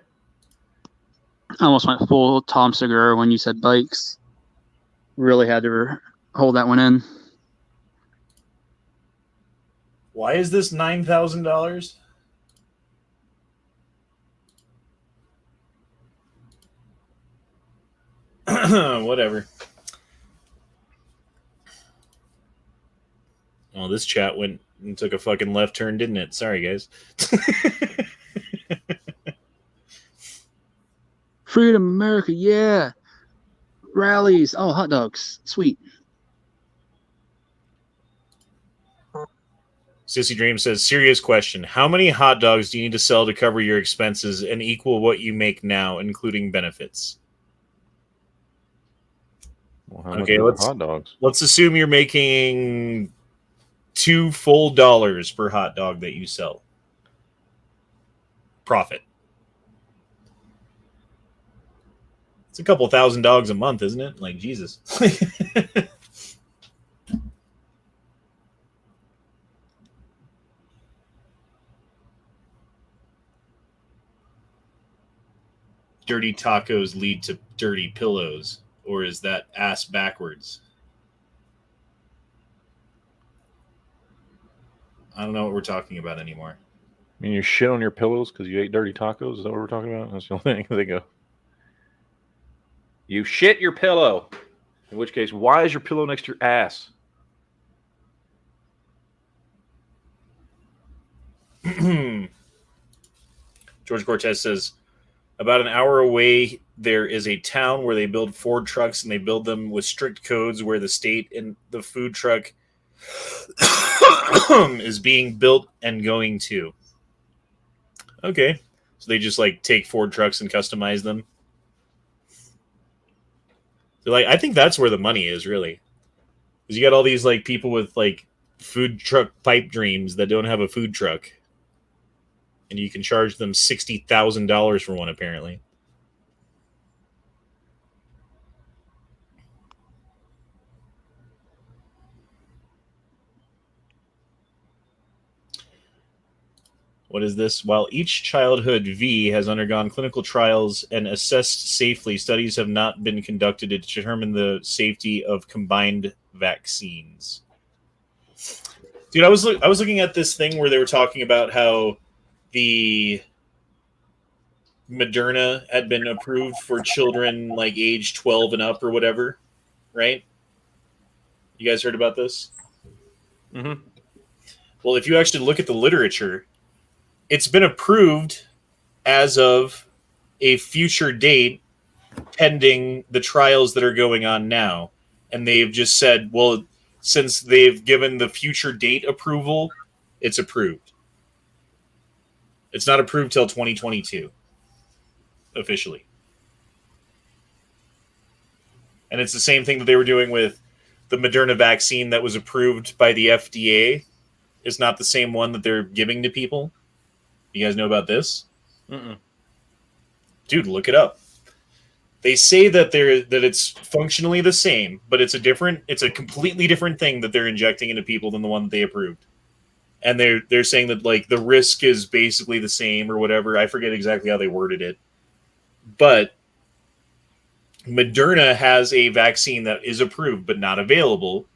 I almost went full Tom Segura when you said bikes. Really had to hold that one in. Why is this $9,000? Whatever. Well, this chat went and took a fucking left turn, didn't it? Sorry, guys. Freedom America, yeah. Rallies. Oh, hot dogs. Sweet. Sissy Dream says, serious question. How many hot dogs do you need to sell to cover your expenses and equal what you make now, including benefits? Well, how much Okay, are hot dogs? let's assume you're making $2 full per hot dog that you sell. Profit. It's a couple thousand dogs a month, isn't it? Like, Jesus. Dirty tacos lead to dirty pillows, or is that ass backwards? I don't know what we're talking about anymore. I mean, you shit on your pillows because you ate dirty tacos? Is that what we're talking about? That's the only thing they go. You shit your pillow. In which case, why is your pillow next to your ass? George Cortez says, about an hour away, there is a town where they build Ford trucks, and they build them with strict codes where the state and the food truck is being built and going to. Okay. So they just like take Ford trucks and customize them. So like, I think that's where the money is, really. Because you got all these like people with like food truck pipe dreams that don't have a food truck. And you can charge them $60,000 for one, apparently. What is this? While each childhood V has undergone clinical trials and assessed safely, studies have not been conducted to determine the safety of combined vaccines. Dude, I was looking at this thing where they were talking about how the Moderna had been approved for children like age 12 and up or whatever, right? You guys heard about this? Mm-hmm. Well, if you actually look at the literature, it's been approved as of a future date pending the trials that are going on now. And they've just said, well, since they've given the future date approval, it's approved. It's not approved till 2022, officially. And it's the same thing that they were doing with the Moderna vaccine that was approved by the FDA. It's not the same one that they're giving to people. You guys know about this? Mm-mm. Dude, look it up. They say that it's functionally the same, but it's a completely different thing that they're injecting into people than the one that they approved. And they're saying that like the risk is basically the same or whatever. I forget exactly how they worded it. But Moderna has a vaccine that is approved but not available,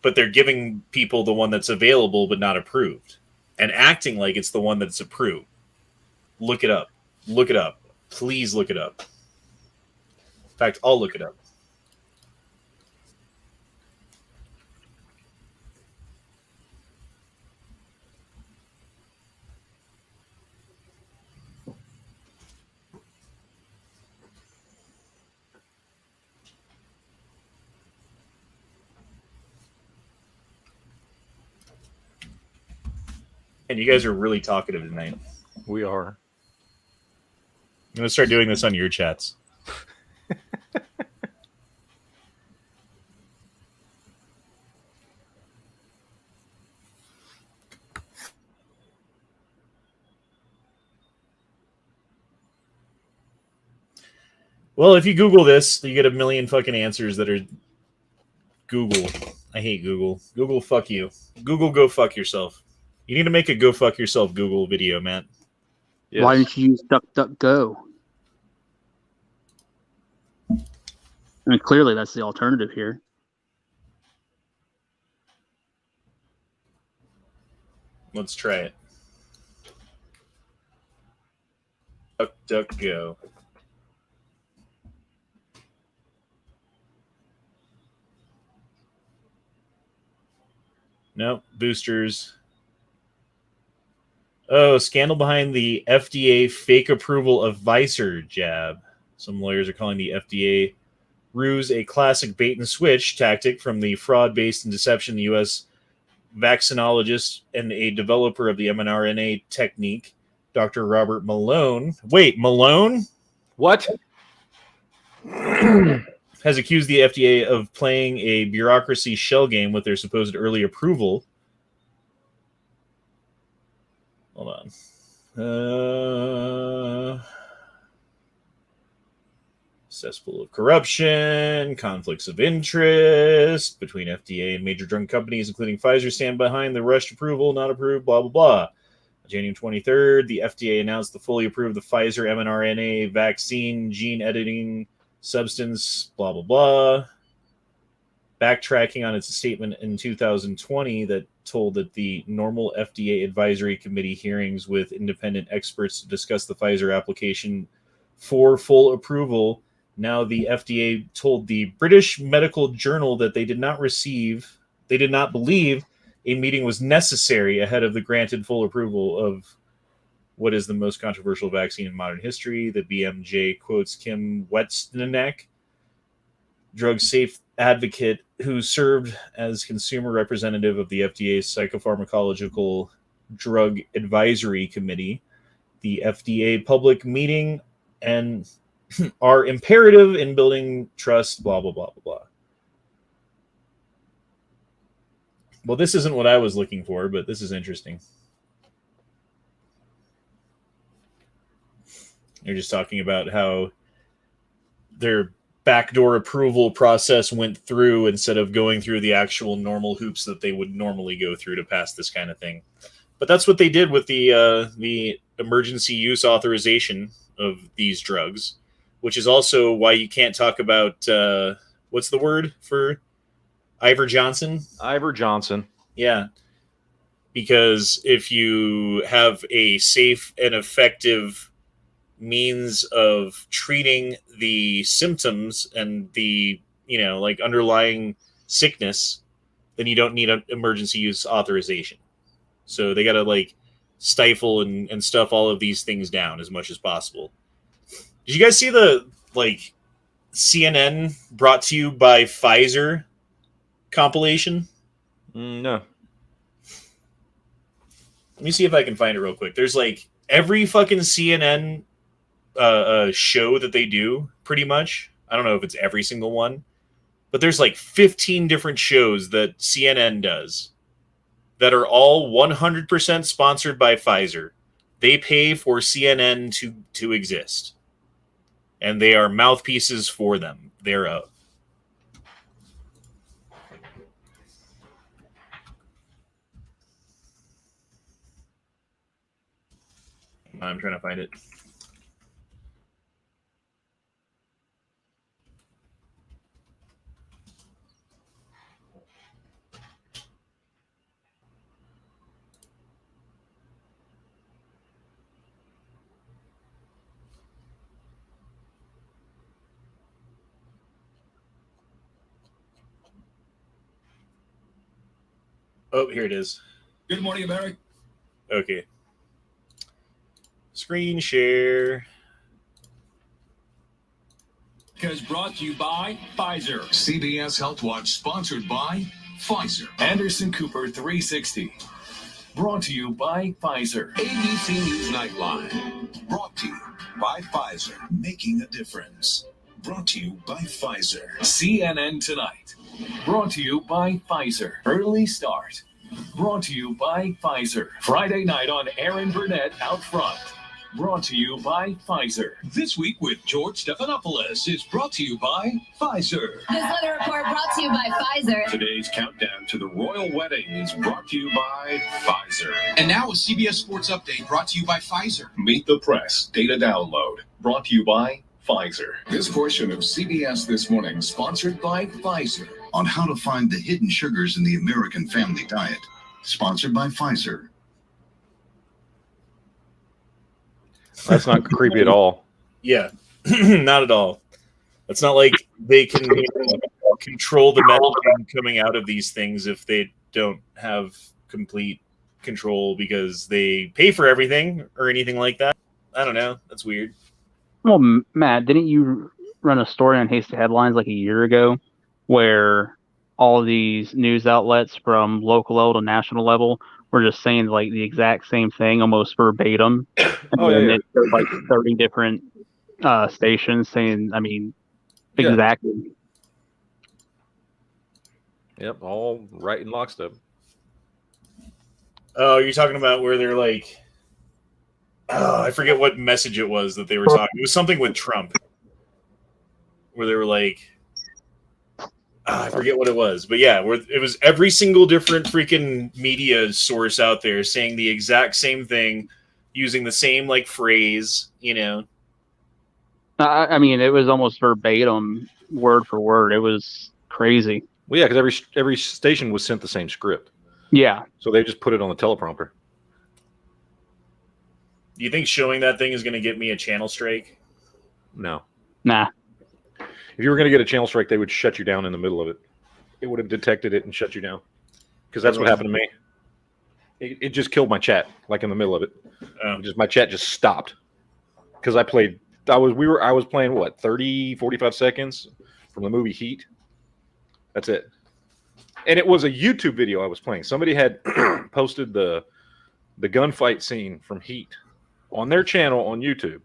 but they're giving people the one that's available but not approved and acting like it's the one that's approved. Look it up. Look it up. Please look it up. In fact, I'll look it up. And you guys are really talkative tonight. We are. I'm going to start doing this on your chats. Well, if you Google this, you get a million fucking answers that are Google. I hate Google. Google, fuck you. Google, go fuck yourself. You need to make a go fuck yourself Google video, Matt. Yes. Why didn't you use DuckDuckGo? I mean, clearly that's the alternative here. Let's try it. DuckDuckGo. Nope. Boosters. Oh, scandal behind the FDA fake approval of Pfizer jab. Some lawyers are calling the FDA ruse a classic bait and switch tactic from the fraud based in deception. The U.S. vaccinologist and a developer of the mRNA technique, Dr. Robert Malone. Wait, Malone? What? Has accused the FDA of playing a bureaucracy shell game with their supposed early approval. Hold on. Cesspool of corruption, conflicts of interest between FDA and major drug companies, including Pfizer, stand behind the rushed approval, not approved, blah, blah, blah. On January 23rd, the FDA announced the fully approved the Pfizer mRNA vaccine gene editing substance, blah, blah, blah. Backtracking on its statement in 2020 that told that the normal FDA advisory committee hearings with independent experts to discuss the Pfizer application for full approval. Now the FDA told the British Medical Journal that they did not believe a meeting was necessary ahead of the granted full approval of what is the most controversial vaccine in modern history. The BMJ quotes Kim Westniak, drug safe advocate who served as consumer representative of the FDA's Psychopharmacological Drug Advisory Committee. The FDA public meeting and are imperative in building trust, blah, blah, blah, blah, blah. Well, this isn't what I was looking for, but this is interesting. They're just talking about how their backdoor approval process went through instead of going through the actual normal hoops that they would normally go through to pass this kind of thing. But that's what they did with the emergency use authorization of these drugs, which is also why you can't talk about what's the word for Ivor Johnson? Ivor Johnson. Yeah. Because if you have a safe and effective means of treating the symptoms and the, like underlying sickness, then you don't need an emergency use authorization. So they got to stifle and stuff all of these things down as much as possible. Did you guys see the CNN brought to you by Pfizer compilation? No. Let me see if I can find it real quick. There's every fucking CNN show that they do, pretty much. I don't know if it's every single one, but there's 15 different shows that CNN does that are all 100% sponsored by Pfizer. They pay for CNN to exist, and they are mouthpieces for them thereof. I'm trying to find it. Oh, here it is. Good morning, America. Okay. Screen share. Is brought to you by Pfizer. CBS Health Watch sponsored by Pfizer. Anderson Cooper 360. Brought to you by Pfizer. ABC News Nightline. Brought to you by Pfizer. Making a difference. Brought to you by Pfizer. CNN Tonight. Brought to you by Pfizer. Early Start. Brought to you by Pfizer. Friday night on Aaron Burnett Out Front. Brought to you by Pfizer. This Week with George Stephanopoulos is brought to you by Pfizer. This weather report brought to you by Pfizer. Today's countdown to the royal wedding is brought to you by Pfizer. And now a CBS Sports Update brought to you by Pfizer. Meet the Press data download brought to you by Pfizer. This portion of CBS This Morning sponsored by Pfizer on how to find the hidden sugars in the American family diet. Sponsored by Pfizer. That's not creepy at all. Yeah, not at all. It's not like they can control the messaging coming out of these things if they don't have complete control because they pay for everything or anything like that. I don't know. That's weird. Well, Matt, didn't you run a story on Hasty Headlines like a year ago where all of these news outlets from local level to national level were just saying like the exact same thing, almost verbatim? And there's like 30 different stations saying, I mean, exactly. Yep, all right in lockstep. Oh, you're talking about where they're like, I forget what message it was that they were talking. It was something with Trump, where they were like, I forget what it was, but yeah, where it was every single different freaking media source out there saying the exact same thing, using the same like phrase, you know. I mean, it was almost verbatim, word for word. It was crazy. Well, yeah, because every station was sent the same script. Yeah. So they just put it on the teleprompter. Do you think showing that thing is going to get me a channel strike? No. Nah. If you were going to get a channel strike, they would shut you down in the middle of it. It would have detected it and shut you down. Because that's what happened to me. It just killed my chat, like in the middle of it. My chat just stopped. Because I was playing what, 30, 45 seconds from the movie Heat. That's it. And it was a YouTube video I was playing. Somebody had posted the gunfight scene from Heat on their channel on YouTube.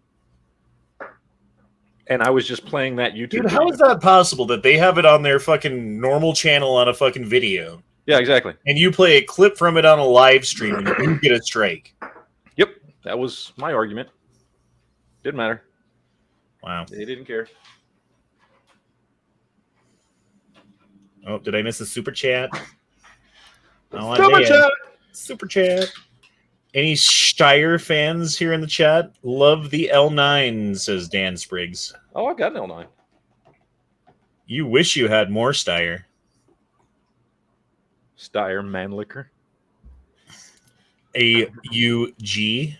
And I was just playing that YouTube Dude, video. how is that possible that they have it on their fucking normal channel on a fucking video? Yeah, exactly. And you play a clip from it on a live stream and you get a strike. Yep. That was my argument. Didn't matter. Wow. They didn't care. Oh, did I miss a super chat? Oh, Super chat! Super chat. Any Steyr fans here in the chat? Love the L9, says Dan Spriggs. Oh, I got an L9. You wish you had more Steyr. Steyr Manlicker. AUG.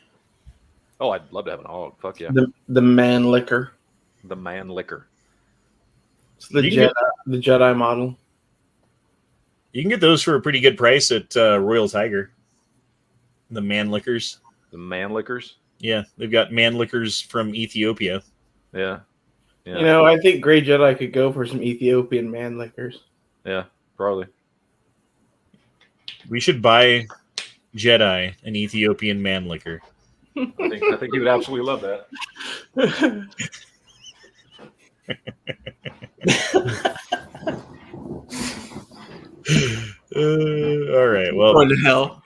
Oh, I'd love to have an all. Fuck yeah. The man liquor. The Manlicker. It's the Jedi model. You can get those for a pretty good price at Royal Tiger. The Manlickers. The Manlickers? Yeah, they've got Manlickers from Ethiopia. Yeah. You know, I think Grey Jedi could go for some Ethiopian man liquors. Yeah, probably. We should buy Jedi an Ethiopian man liquor. I think he would absolutely love that. All right. Well, going to hell.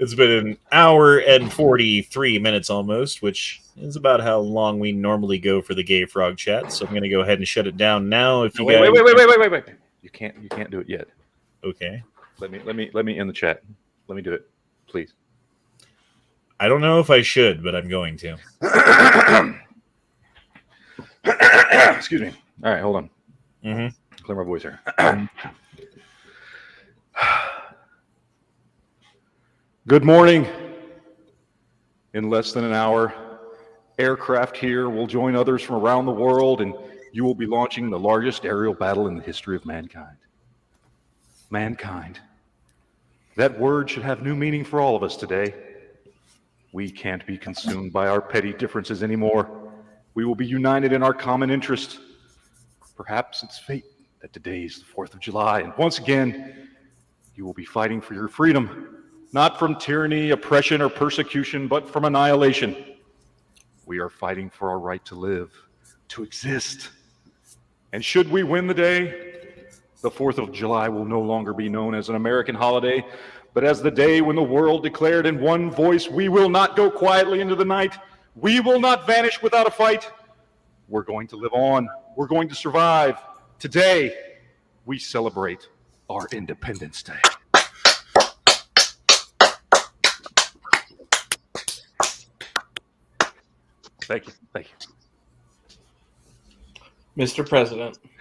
It's been an hour and 43 minutes almost, which is about how long we normally go for the Gay Frog chat. So I'm going to go ahead and shut it down now. If you wait. You can't do it yet. Okay. Let me end the chat. Let me do it, please. I don't know if I should, but I'm going to. Excuse me. All right, hold on. Mm-hmm. Clear my voice here. Good morning. In less than an hour, aircraft here will join others from around the world, and you will be launching the largest aerial battle in the history of mankind. Mankind. That word should have new meaning for all of us today. We can't be consumed by our petty differences anymore. We will be united in our common interest. Perhaps it's fate that today is the 4th of July, and once again, you will be fighting for your freedom. Not from tyranny, oppression, or persecution, but from annihilation. We are fighting for our right to live, to exist. And should we win the day, the 4th of July will no longer be known as an American holiday, but as the day when the world declared in one voice, we will not go quietly into the night. We will not vanish without a fight. We're going to live on. We're going to survive. Today, we celebrate our Independence Day. Thank you. Mr. President.